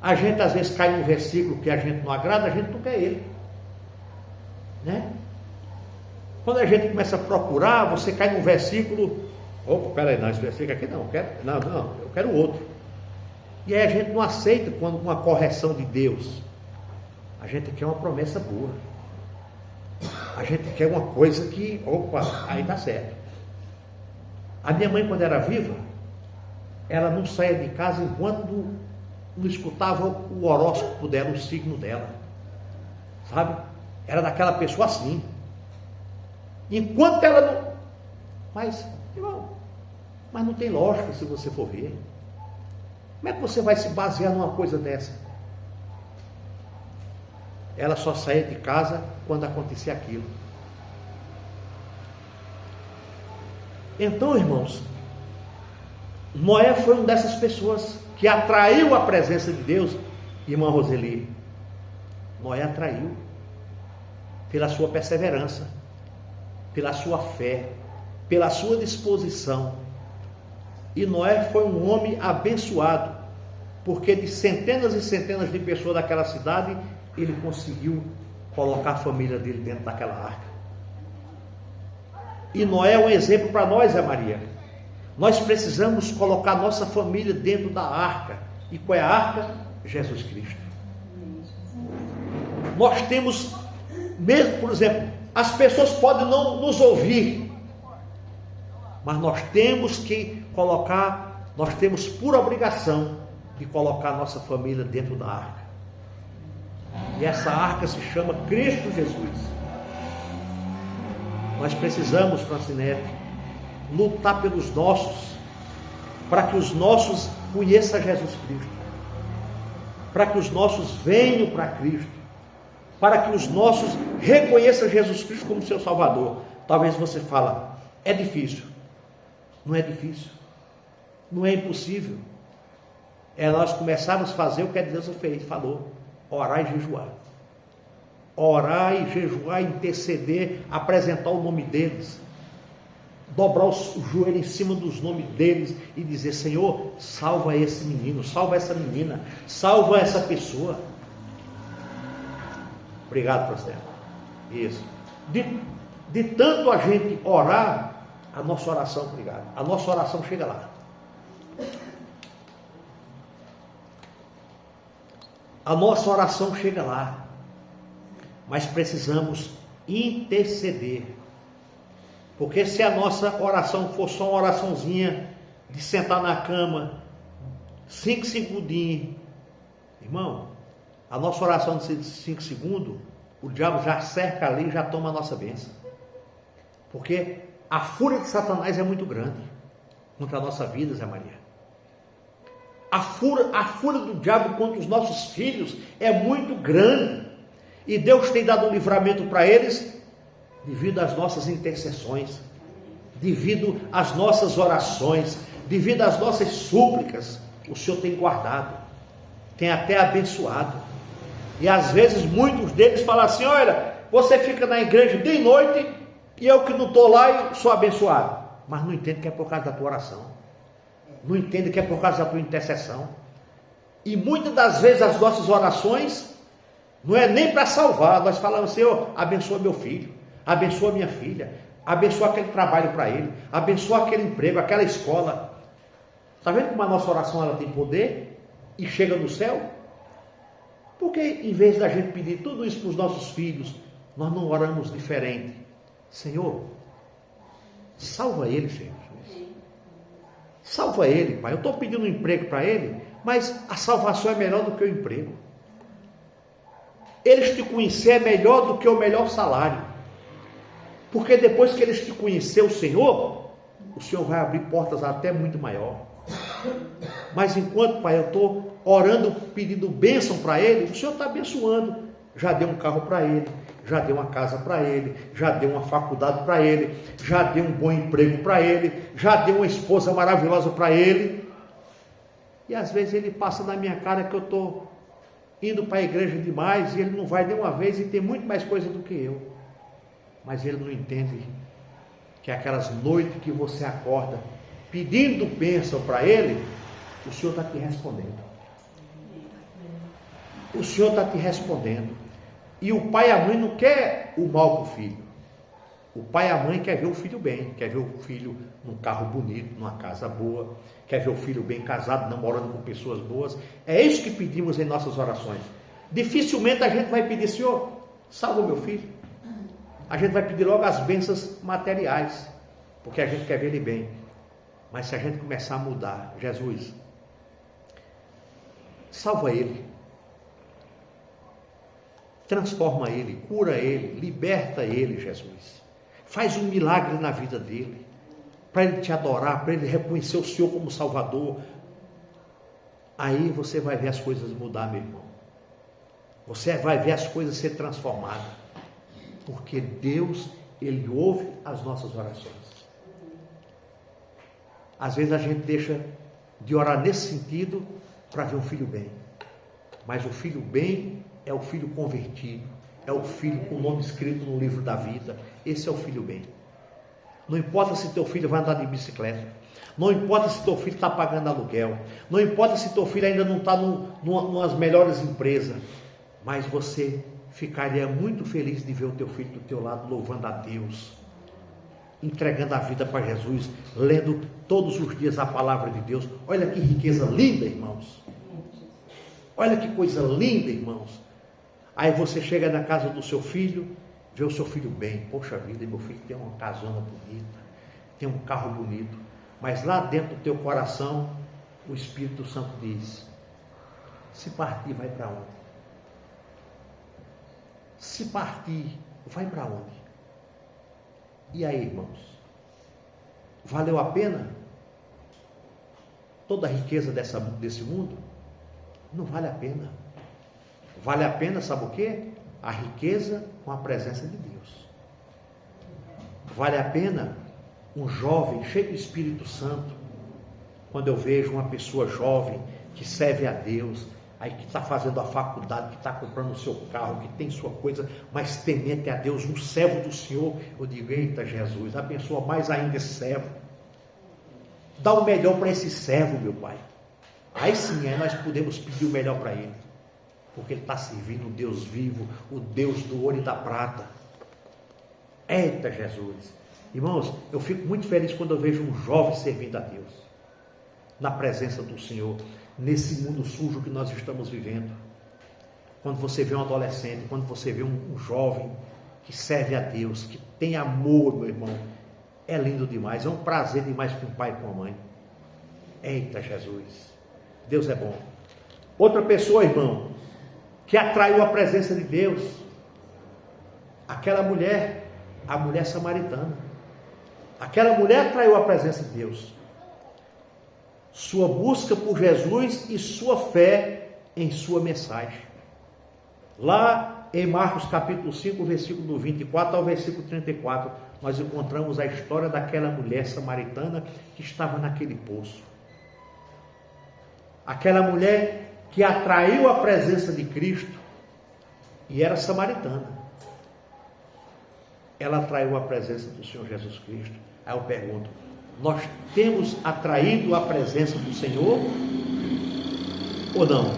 a gente às vezes cai num versículo que a gente não agrada, a gente não quer ele, né? Quando a gente começa a procurar, você cai num versículo, opa, peraí, não, esse versículo aqui não, eu quero outro. E aí a gente não aceita quando uma correção de Deus. A gente quer uma promessa boa, a gente quer uma coisa que, opa, aí tá certo. A minha mãe, quando era viva, ela não saía de casa enquanto não escutava o horóscopo dela, o signo dela, sabe? Era daquela pessoa assim. Enquanto ela não... Mas, irmão, Mas não tem lógica se você for ver. Como é que você vai se basear numa coisa dessa? Ela só saía de casa quando acontecia aquilo. Então, irmãos, Noé foi uma dessas pessoas que atraiu a presença de Deus, irmã Roseli. Noé atraiu pela sua perseverança, pela sua fé, pela sua disposição. E Noé foi um homem abençoado, porque de centenas e centenas de pessoas daquela cidade, ele conseguiu colocar a família dele dentro daquela arca. E Noé é um exemplo para nós, Maria. Nós precisamos colocar nossa família dentro da arca. E qual é a arca? Jesus Cristo. Nós temos, mesmo, por exemplo, as pessoas podem não nos ouvir, mas nós temos que colocar, nós temos por obrigação de colocar nossa família dentro da arca. E essa arca se chama Cristo Jesus. Nós precisamos, Francinete, lutar pelos nossos, para que os nossos conheçam Jesus Cristo, para que os nossos venham para Cristo, para que os nossos reconheçam Jesus Cristo como seu Salvador. Talvez você fale, é difícil. Não é difícil, não é impossível. É nós começarmos a fazer o que Deus fez, falou: orar e jejuar. Orar e jejuar, interceder, apresentar o nome deles, dobrar o joelho em cima dos nomes deles e dizer: Senhor, salva esse menino, salva essa menina, salva essa pessoa. Obrigado, pastor. Isso. De tanto a gente orar, a nossa oração, obrigado, a nossa oração chega lá. A nossa oração chega lá. Mas precisamos interceder. Porque se a nossa oração for só uma oraçãozinha de sentar na cama, 5 segundinhos, irmão, a nossa oração de 5 segundos, o diabo já cerca ali e já toma a nossa bênção. Porque a fúria de Satanás é muito grande contra a nossa vida, Zé Maria. A fúria do diabo contra os nossos filhos é muito grande. E Deus tem dado um livramento para eles devido às nossas intercessões, devido às nossas orações, devido às nossas súplicas. O Senhor tem guardado, tem até abençoado. E às vezes muitos deles falam assim: olha, você fica na igreja de noite e eu que não estou lá e sou abençoado. Mas não entende que é por causa da tua oração, não entende que é por causa da tua intercessão. E muitas das vezes as nossas orações não é nem para salvar. Nós falamos: Senhor, abençoa meu filho, abençoa minha filha, abençoa aquele trabalho para ele, abençoa aquele emprego, aquela escola. Está vendo como a nossa oração ela tem poder e chega no céu? Porque em vez da gente pedir tudo isso para os nossos filhos, nós não oramos diferente. Senhor, salva ele, Senhor. Salva ele, Pai. Eu estou pedindo um emprego para ele, mas a salvação é melhor do que o emprego. Eles te conhecer é melhor do que o melhor salário. Porque depois que eles te conhecer o Senhor vai abrir portas até muito maior. Mas enquanto, Pai, eu estou orando, pedindo bênção para ele, o Senhor está abençoando. Já deu um carro para ele, já deu uma casa para ele, já deu uma faculdade para ele, já deu um bom emprego para ele, já deu uma esposa maravilhosa para ele. E às vezes ele passa na minha cara que eu estou indo para a igreja demais e ele não vai nenhuma vez e tem muito mais coisa do que eu. Mas ele não entende que aquelas noites que você acorda pedindo bênção para ele, o Senhor está te respondendo. O Senhor está te respondendo. E o pai e a mãe não quer o mal para o filho. O pai e a mãe quer ver o filho bem, quer ver o filho num carro bonito, numa casa boa, quer ver o filho bem casado, namorando com pessoas boas. É isso que pedimos em nossas orações. Dificilmente a gente vai pedir: Senhor, salva meu filho. A gente vai pedir logo as bênçãos materiais, porque a gente quer ver ele bem. Mas se a gente começar a mudar: Jesus, salva ele, transforma ele, cura ele, liberta ele, Jesus. Faz um milagre na vida dele, para ele te adorar, para ele reconhecer o Senhor como Salvador, aí você vai ver as coisas mudar, meu irmão. Você vai ver as coisas ser transformadas. Porque Deus, Ele ouve as nossas orações. Às vezes a gente deixa de orar nesse sentido para ver um filho bem. Mas o filho bem é o filho convertido. É o filho com o nome escrito no livro da vida. Esse é o filho bem. Não importa se teu filho vai andar de bicicleta. Não importa se teu filho está pagando aluguel. Não importa se teu filho ainda não está nas melhores empresas. Mas você ficaria muito feliz de ver o teu filho do teu lado louvando a Deus, entregando a vida para Jesus, lendo todos os dias a palavra de Deus. Olha que riqueza linda, irmãos. Olha que coisa linda, irmãos. Aí você chega na casa do seu filho, vê o seu filho bem. Poxa vida, meu filho tem uma casona bonita, tem um carro bonito. Mas lá dentro do teu coração, o Espírito Santo diz: se partir, vai para onde? Se partir, vai para onde? E aí, irmãos? Valeu a pena? Toda a riqueza desse mundo? Não vale a pena. Vale a pena, sabe o quê? A riqueza com a presença de Deus. Vale a pena um jovem cheio do Espírito Santo. Quando eu vejo uma pessoa jovem que serve a Deus, aí que está fazendo a faculdade, que está comprando o seu carro, que tem sua coisa, mas temente a Deus, um servo do Senhor, eu digo: eita Jesus, abençoa mais ainda esse servo. Dá o melhor para esse servo, meu Pai. Aí sim, aí nós podemos pedir o melhor para ele. Porque ele está servindo o Deus vivo, o Deus do ouro e da prata. Eita Jesus. Irmãos, eu fico muito feliz quando eu vejo um jovem servindo a Deus. Na presença do Senhor. Nesse mundo sujo que nós estamos vivendo. Quando você vê um adolescente, quando você vê um jovem que serve a Deus, que tem amor, meu irmão, é lindo demais, é um prazer demais com o pai e com a mãe. Eita Jesus, Deus é bom. Outra pessoa, irmão, que atraiu a presença de Deus, aquela mulher, a mulher samaritana. Aquela mulher atraiu a presença de Deus. Sua busca por Jesus e sua fé em sua mensagem. Lá em Marcos capítulo 5, versículo 24 ao versículo 34, nós encontramos a história daquela mulher samaritana que estava naquele poço. Aquela mulher que atraiu a presença de Cristo e era samaritana. Ela atraiu a presença do Senhor Jesus Cristo. Aí eu pergunto: nós temos atraído a presença do Senhor ou não?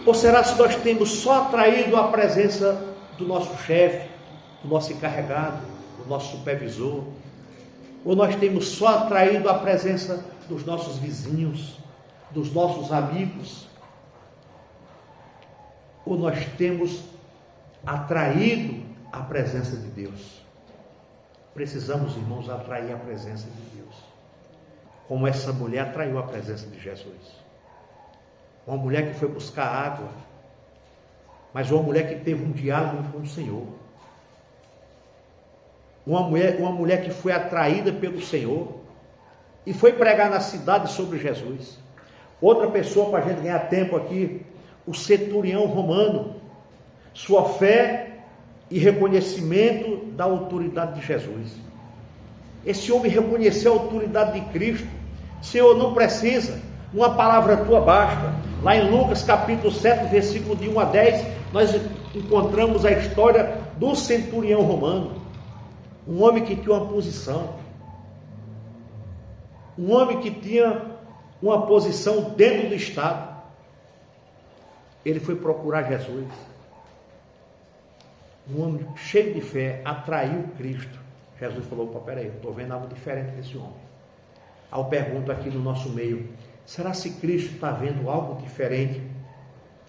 Ou será que nós temos só atraído a presença do nosso chefe, do nosso encarregado, do nosso supervisor? Ou nós temos só atraído a presença dos nossos vizinhos, dos nossos amigos? Ou nós temos atraído a presença de Deus? Precisamos, irmãos, atrair a presença de Deus, como essa mulher atraiu a presença de Jesus. Uma mulher que foi buscar água, mas uma mulher que teve um diálogo com o Senhor. Uma mulher que foi atraída pelo Senhor e foi pregar na cidade sobre Jesus. Outra pessoa, para a gente ganhar tempo aqui, o centurião romano, sua fé e reconhecimento da autoridade de Jesus. Esse homem reconheceu a autoridade de Cristo. Senhor, não precisa, uma palavra tua basta. Lá em Lucas capítulo 7, versículo de 1 a 10, nós encontramos a história do centurião romano. Um homem que tinha uma posição, um homem que tinha uma posição dentro do Estado. Ele foi procurar Jesus. Um homem cheio de fé atraiu Cristo. Jesus falou: peraí, eu estou vendo algo diferente desse homem. Aí eu pergunto aqui no nosso meio: será se Cristo está vendo algo diferente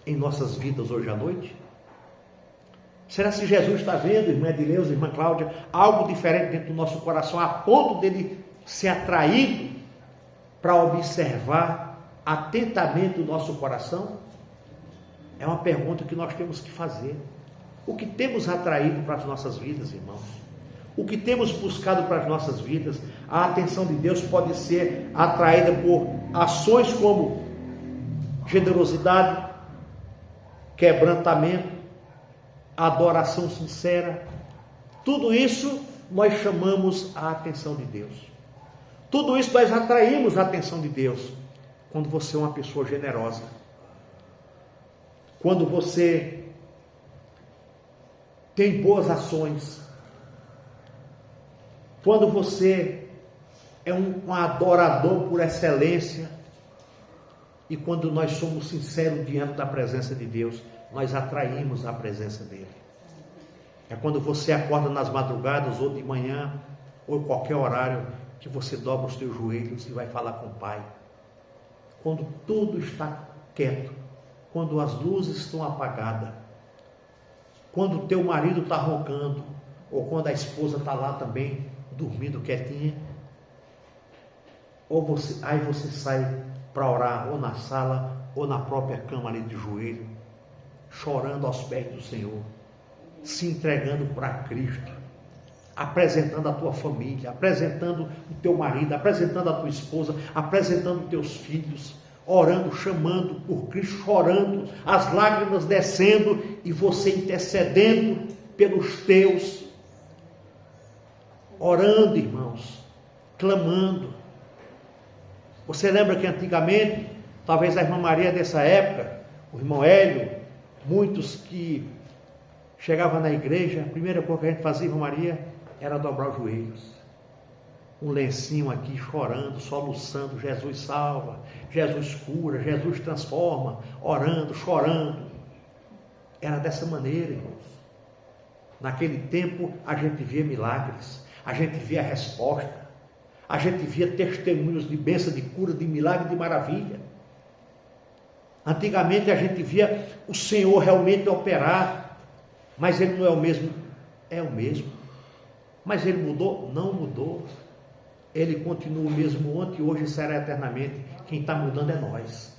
em nossas vidas hoje à noite? Será se Jesus está vendo, irmã Edileuza, irmã Cláudia, algo diferente dentro do nosso coração, a ponto dele ser atraído para observar atentamente o nosso coração? É uma pergunta que nós temos que fazer. O que temos atraído para as nossas vidas, irmãos? o que temos buscado para as nossas vidas. A atenção de Deus pode ser atraída por ações como generosidade, quebrantamento, adoração sincera. Tudo isso nós chamamos a atenção de Deus. Tudo isso nós atraímos a atenção de Deus quando você é uma pessoa generosa. Quando você tem boas ações. Quando você é um adorador por excelência. E quando nós somos sinceros diante da presença de Deus, nós atraímos a presença dele. É quando você acorda nas madrugadas, ou de manhã, ou em qualquer horário, que você dobra os teus joelhos e vai falar com o Pai. Quando tudo está quieto, quando as luzes estão apagadas, quando o teu marido está roncando, ou quando a esposa está lá também, dormindo quietinha, aí você sai para orar, ou na sala, ou na própria cama ali de joelho, chorando aos pés do Senhor, se entregando para Cristo, apresentando a tua família, apresentando o teu marido, apresentando a tua esposa, apresentando os teus filhos, orando, chamando por Cristo, chorando, as lágrimas descendo e você intercedendo pelos teus, orando, irmãos, clamando. Você lembra que antigamente, talvez a irmã Maria dessa época, o irmão Hélio, muitos que chegavam na igreja, a primeira coisa que a gente fazia, irmã Maria, era dobrar os joelhos. Um lencinho aqui, chorando, soluçando, Jesus salva, Jesus cura, Jesus transforma, orando, chorando. Era dessa maneira, irmãos. Naquele tempo, a gente via milagres, a gente via resposta, a gente via testemunhos de bênção, de cura, de milagre, de maravilha. Antigamente a gente via o Senhor realmente operar, mas Ele não é o mesmo. É o mesmo. Mas Ele mudou? Não mudou. Ele continua o mesmo ontem, hoje e será eternamente. Quem está mudando é nós.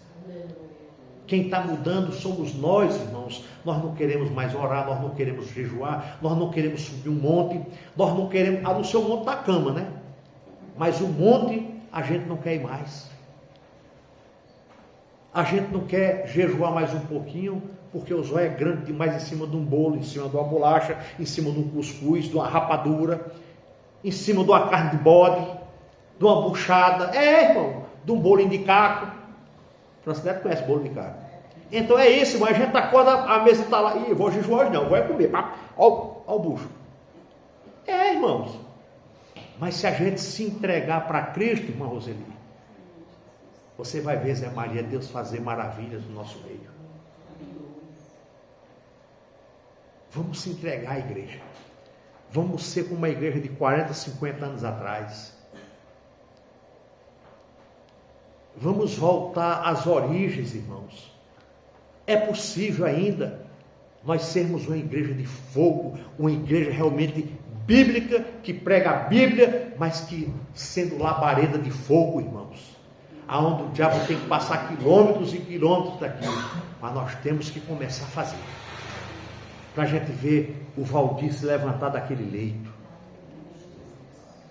Quem está mudando somos nós, irmãos. Nós não queremos mais orar, nós não queremos jejuar, nós não queremos subir um monte, nós não queremos, a não ser o monte da cama, né? Mas o monte a gente não quer ir mais. A gente não quer jejuar mais um pouquinho, porque o zóio é grande demais em cima de um bolo, em cima de uma bolacha, em cima de um cuscuz, de uma rapadura, em cima de uma carne de bode, de uma buchada, irmão, de um bolinho de caco. Francinete conhece bolo de caco. Então é isso, mas a gente acorda, a mesa está lá, e vou jejuar hoje não, vou comer, olha o bucho. Irmãos, mas se a gente se entregar para Cristo, irmã Roseli, você vai ver, Zé Maria, Deus fazer maravilhas no nosso meio. Vamos se entregar à igreja. Vamos ser como uma igreja de 40, 50 anos atrás. Vamos voltar às origens, irmãos. É possível ainda nós sermos uma igreja de fogo, uma igreja realmente bíblica, que prega a Bíblia, mas que sendo labareda de fogo, irmãos, aonde o diabo tem que passar quilômetros e quilômetros daqui, mas nós temos que começar a fazer, para a gente ver o Valdir se levantar daquele leito,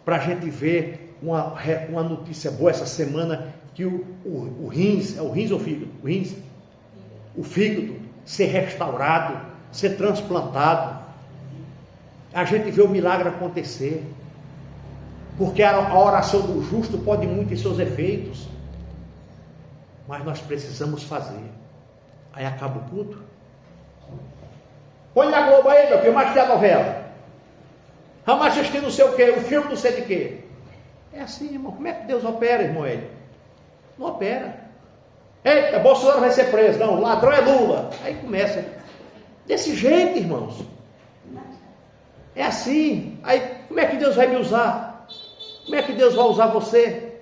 para a gente ver uma notícia boa essa semana, que o rins, é o rins ou o fígado? O rins, o fígado ser restaurado, ser transplantado. A gente vê o milagre acontecer, porque a oração do justo pode muito ter seus efeitos, mas nós precisamos fazer. Aí acaba o culto. Põe na Globo aí, meu filho, mais que a novela. Vamos assistir não sei o quê, o filme não sei de quê. É assim, irmão. Como é que Deus opera, irmão Hélio? Não opera. Eita, Bolsonaro vai ser preso. Não, o ladrão é Lula. Aí começa. Desse jeito, irmãos. É assim. Aí, como é que Deus vai me usar? Como é que Deus vai usar você?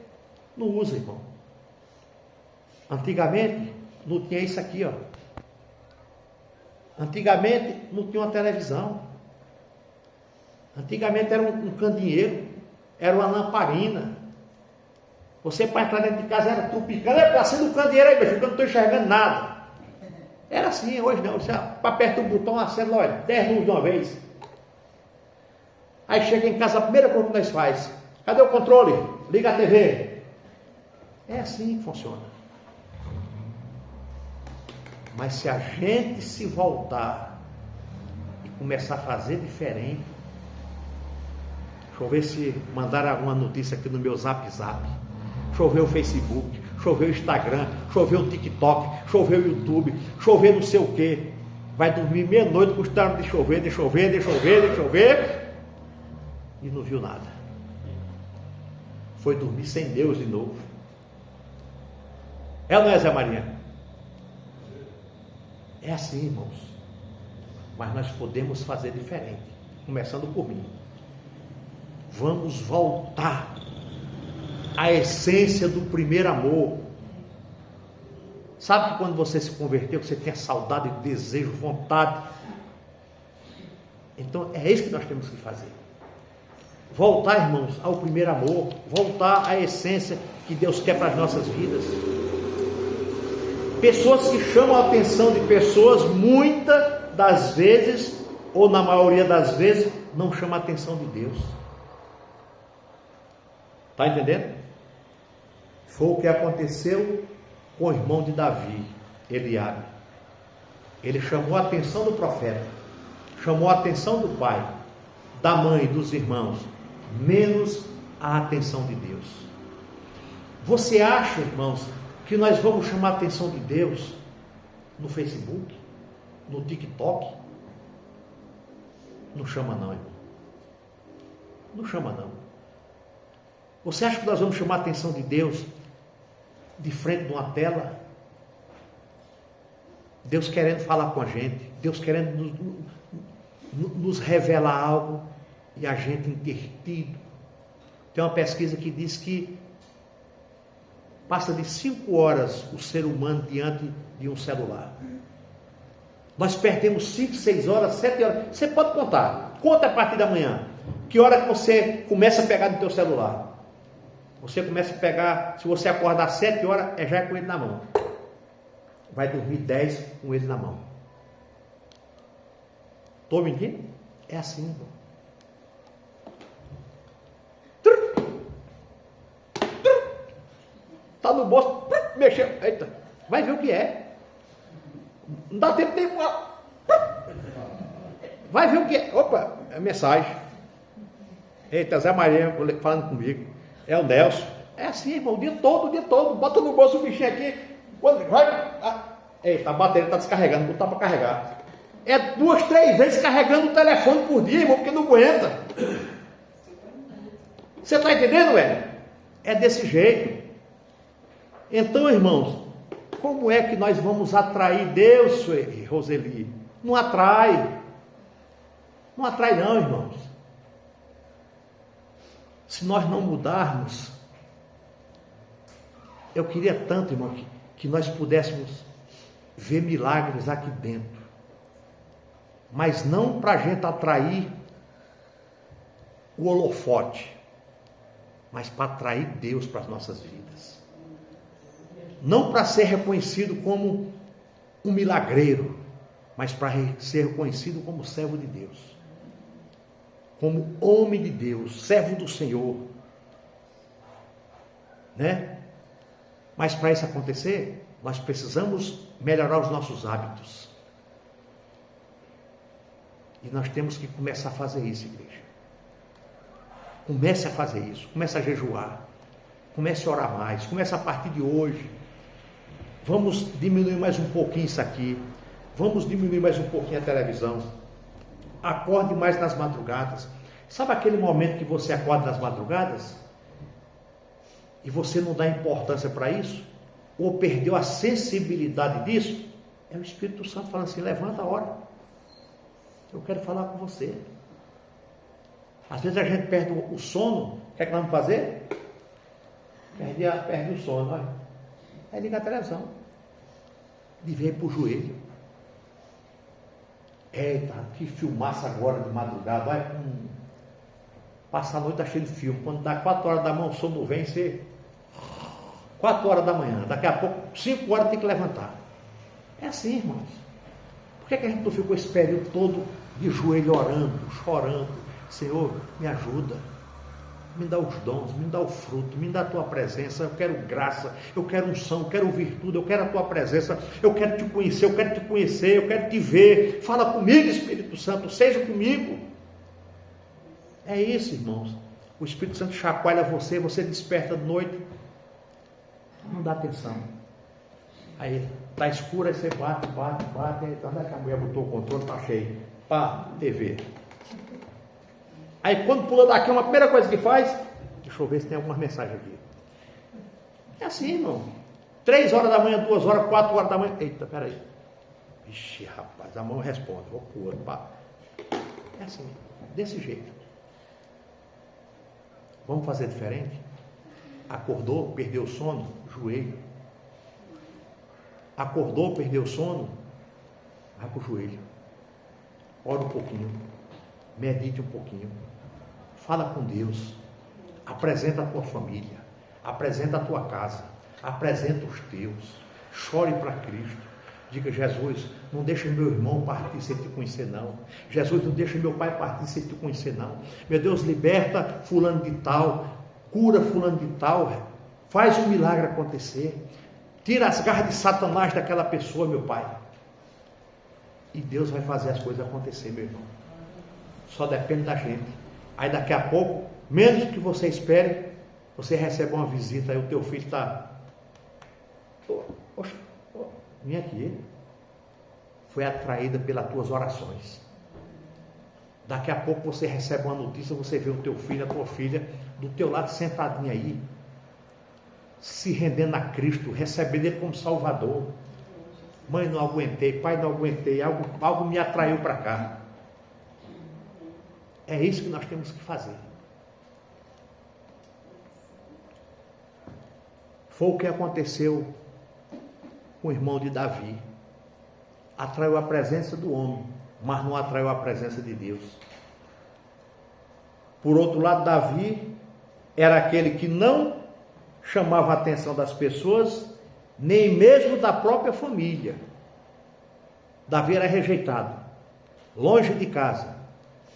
Não usa, irmão. Antigamente, não tinha isso aqui, ó. Antigamente, não tinha uma televisão. Antigamente era um candeeiro, era uma lamparina. Você para entrar dentro de casa era tupicando, acende o candeeiro aí, meu filho, que eu não estou enxergando nada. Era assim, hoje não. Você aperta o botão, acende, olha, 10 luzes de uma vez. Aí chega em casa, a primeira coisa que nós faz, cadê o controle? Liga a TV. É assim que funciona. Mas se a gente se voltar e começar a fazer diferente, deixa eu ver se mandaram alguma notícia aqui no meu Zap. Deixa eu ver o Facebook, deixa eu ver o Instagram, deixa eu ver o TikTok, deixa eu ver o YouTube, deixa eu ver não sei o que. Vai dormir meia-noite custando, deixa eu ver. E não viu nada. Foi dormir sem Deus de novo. É ou não é, Zé Maria? É assim, irmãos. Mas nós podemos fazer diferente. Começando por mim. Vamos voltar à essência do primeiro amor. Sabe que quando você se converteu, você tem saudade, desejo, vontade. Então é isso que nós temos que fazer. Voltar, irmãos, ao primeiro amor. Voltar à essência que Deus quer para as nossas vidas. Pessoas que chamam a atenção de pessoas, muitas das vezes, ou na maioria das vezes, não chamam a atenção de Deus. Está entendendo? Foi o que aconteceu com o irmão de Davi, Eliabe. Ele chamou a atenção do profeta, chamou a atenção do pai, da mãe, dos irmãos, menos a atenção de Deus. Você acha, irmãos, que nós vamos chamar a atenção de Deus no Facebook, no TikTok? Não chama não, irmão. Não chama não. Você acha que nós vamos chamar a atenção de Deus de frente de uma tela? Deus querendo falar com a gente, Deus querendo nos revelar algo e a gente intertido. Tem uma pesquisa que diz que passa de 5 horas o ser humano diante de um celular. Nós perdemos 5, 6 horas, 7 horas. Você pode contar. Conta a partir da manhã. Que hora que você começa a pegar no teu celular? Você começa a pegar, se você acordar às 7 horas, já é com ele na mão. Vai dormir 10 com ele na mão. Estou mentindo? É assim, irmão. Está no bolso, mexeu, eita, vai ver o que é. Não dá tempo nem. Vai ver o que é. Opa, é mensagem. Eita, Zé Maria falando comigo. É o Nelson. É assim, irmão, o dia todo. Bota no bolso o bichinho aqui. Quando vai. Eita, a bateria está descarregando, botar para carregar. É 2, 3 vezes carregando o telefone por dia, irmão, porque não aguenta. Você está entendendo, velho? É desse jeito. Então, irmãos, como é que nós vamos atrair Deus, Roseli? Não atrai. Não atrai não, irmãos. Se nós não mudarmos, eu queria tanto, irmão, que nós pudéssemos ver milagres aqui dentro. Mas não para a gente atrair o holofote, mas para atrair Deus para as nossas vidas. Não para ser reconhecido como um milagreiro, mas para ser reconhecido como servo de Deus, como homem de Deus, servo do Senhor, né? Mas para isso acontecer, nós precisamos melhorar os nossos hábitos. E nós temos que começar a fazer isso, igreja. Comece a fazer isso, comece a jejuar, comece a orar mais, comece a partir de hoje. Vamos diminuir mais um pouquinho isso aqui, vamos diminuir mais um pouquinho a televisão, acorde mais nas madrugadas. Sabe aquele momento que você acorda nas madrugadas e você não dá importância para isso, ou perdeu a sensibilidade disso? É o Espírito Santo falando assim: levanta a hora, eu quero falar com você. Às vezes a gente perde o sono. O que é que nós vamos fazer? Perde o sono, olha. Aí liga a televisão, de ver para o joelho. Eita, que filmaça agora de madrugada, vai. Passa a noite, está cheio de filme. Quando dá 4 horas da manhã, o sono vem, você 4 horas da manhã, daqui a pouco 5 horas tem que levantar. É assim, irmãos. Por que a gente não ficou esse período todo de joelho orando, chorando, Senhor, me ajuda, me dá os dons, me dá o fruto, me dá a tua presença. Eu quero graça, eu quero unção, eu quero virtude, eu quero a tua presença, eu quero te conhecer, eu quero te conhecer, eu quero te ver. Fala comigo, Espírito Santo, seja comigo. É isso, irmãos. O Espírito Santo chacoalha você, você desperta de noite, não dá atenção. Aí está escuro, aí você bate, onde é que a mulher botou o controle, está cheio. Pá, TV. Aí quando pula daqui, uma primeira coisa que faz, deixa eu ver se tem algumas mensagens aqui. É assim, irmão. 3 horas da manhã, 2 horas, 4 horas da manhã. Eita, peraí. Vixe, rapaz, a mão responde. Vou pro outro, pá. É assim, desse jeito. Vamos fazer diferente? Acordou, perdeu o sono, joelho. Acordou, perdeu o sono, vai para o joelho. Ora um pouquinho, medite um pouquinho, fala com Deus, apresenta a tua família, apresenta a tua casa, apresenta os teus, chore para Cristo. Diga: Jesus, não deixa meu irmão partir sem te conhecer não. Jesus, não deixa meu pai partir sem te conhecer não. Meu Deus, liberta fulano de tal, cura fulano de tal, faz um milagre acontecer, tira as garras de Satanás daquela pessoa, meu Pai. E Deus vai fazer as coisas acontecer, meu irmão. Só depende da gente. Aí daqui a pouco, menos que você espere, você recebe uma visita, aí o teu filho está... Poxa, vem aqui. Foi atraída pelas tuas orações. Daqui a pouco você recebe uma notícia, você vê o teu filho, a tua filha, do teu lado sentadinho aí, se rendendo a Cristo, recebendo Ele como Salvador. Mãe, não aguentei, pai, não aguentei, algo me atraiu para cá. É isso que nós temos que fazer. Foi o que aconteceu com o irmão de Davi. Atraiu a presença do homem, mas não atraiu a presença de Deus. Por outro lado, Davi era aquele que não chamava a atenção das pessoas, nem mesmo da própria família. Davi era rejeitado, longe de casa,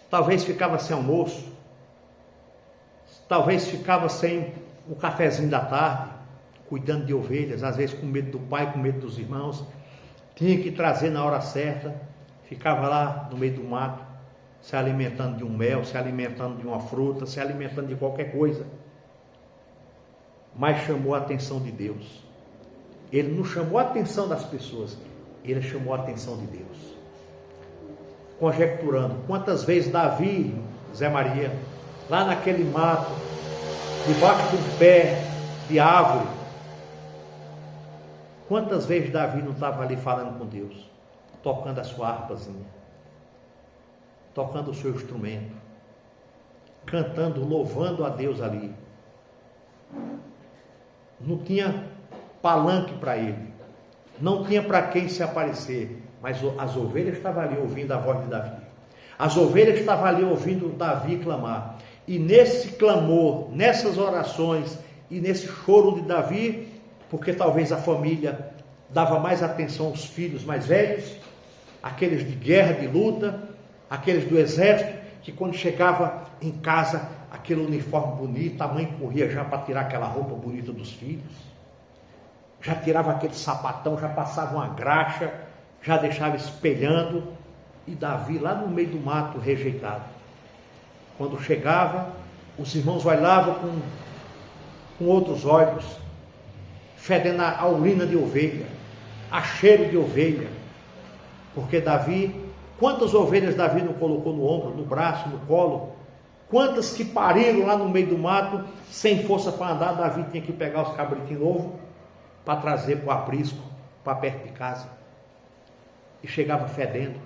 talvez ficava sem almoço, talvez ficava sem o cafezinho da tarde, cuidando de ovelhas, às vezes com medo do pai, com medo dos irmãos, tinha que trazer na hora certa, ficava lá no meio do mato, se alimentando de um mel, se alimentando de uma fruta, se alimentando de qualquer coisa. Mas chamou a atenção de Deus. Ele não chamou a atenção das pessoas, ele chamou a atenção de Deus. Conjecturando, quantas vezes Davi, Zé Maria, lá naquele mato, debaixo de um pé de árvore, quantas vezes Davi não estava ali falando com Deus, tocando a sua harpazinha, tocando o seu instrumento, cantando, louvando a Deus ali. Não tinha palanque para ele, não tinha para quem se aparecer, mas as ovelhas estavam ali ouvindo a voz de Davi, as ovelhas estavam ali ouvindo Davi clamar, e nesse clamor, nessas orações e nesse choro de Davi, porque talvez a família dava mais atenção aos filhos mais velhos, aqueles de guerra, de luta, aqueles do exército, que quando chegava em casa, aquele uniforme bonito, a mãe corria já para tirar aquela roupa bonita dos filhos, já tirava aquele sapatão, já passava uma graxa, já deixava espelhando, e Davi lá no meio do mato, rejeitado. Quando chegava, os irmãos olhavam com outros olhos, fedendo a urina de ovelha, a cheiro de ovelha, porque Davi, quantas ovelhas Davi não colocou no ombro, no braço, no colo, quantas que pariram lá no meio do mato, sem força para andar, Davi tinha que pegar os cabritinhos novos, para trazer para o aprisco, para perto de casa, e chegava fedendo.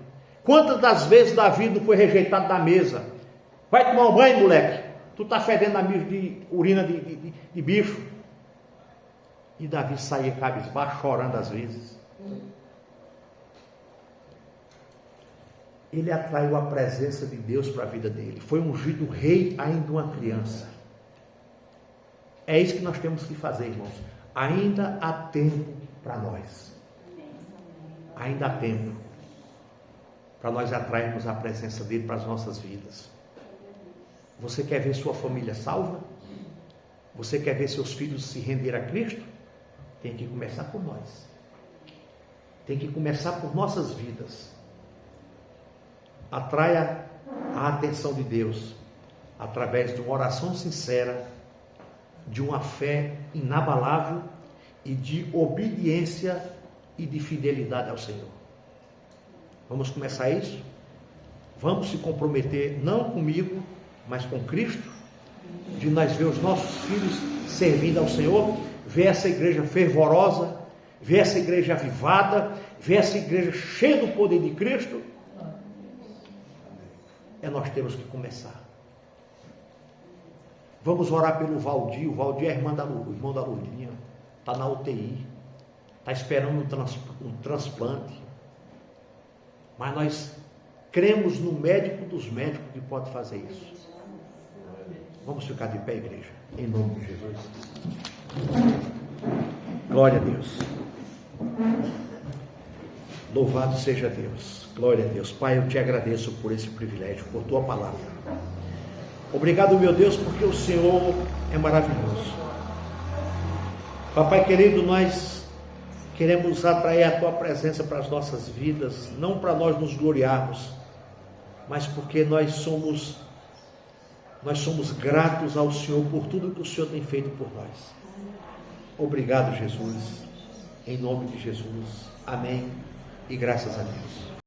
Quantas das vezes Davi não foi rejeitado da mesa? Vai tomar um banho, moleque, tu está fedendo a urina de bicho. E Davi saía cabisbaixo, chorando às vezes. Ele atraiu a presença de Deus para a vida dele. Foi ungido rei ainda uma criança. É isso que nós temos que fazer, irmãos. Ainda há tempo para nós. Ainda há tempo para nós atrairmos a presença dele para as nossas vidas. Você quer ver sua família salva? Você quer ver seus filhos se render a Cristo? Tem que começar por nós. Tem que começar por nossas vidas. Atraia a atenção de Deus através de uma oração sincera, de uma fé inabalável e de obediência e de fidelidade ao Senhor. Vamos começar isso? Vamos se comprometer, não comigo, mas com Cristo, de nós ver os nossos filhos servindo ao Senhor, ver essa igreja fervorosa, ver essa igreja avivada, ver essa igreja cheia do poder de Cristo. Nós temos que começar. Vamos orar pelo Valdir. O Valdir é irmão da Lourdinha, está na UTI, está esperando um transplante, mas nós cremos no médico dos médicos que pode fazer isso. Vamos ficar de pé, igreja, em nome de Jesus. Glória a Deus. Louvado seja Deus. Glória a Deus. Pai, eu te agradeço por esse privilégio, por tua palavra. Obrigado, meu Deus, porque o Senhor é maravilhoso. Papai querido, nós queremos atrair a tua presença para as nossas vidas, não para nós nos gloriarmos, mas porque nós somos gratos ao Senhor por tudo que o Senhor tem feito por nós. Obrigado, Jesus. Em nome de Jesus. Amém. E graças a Deus.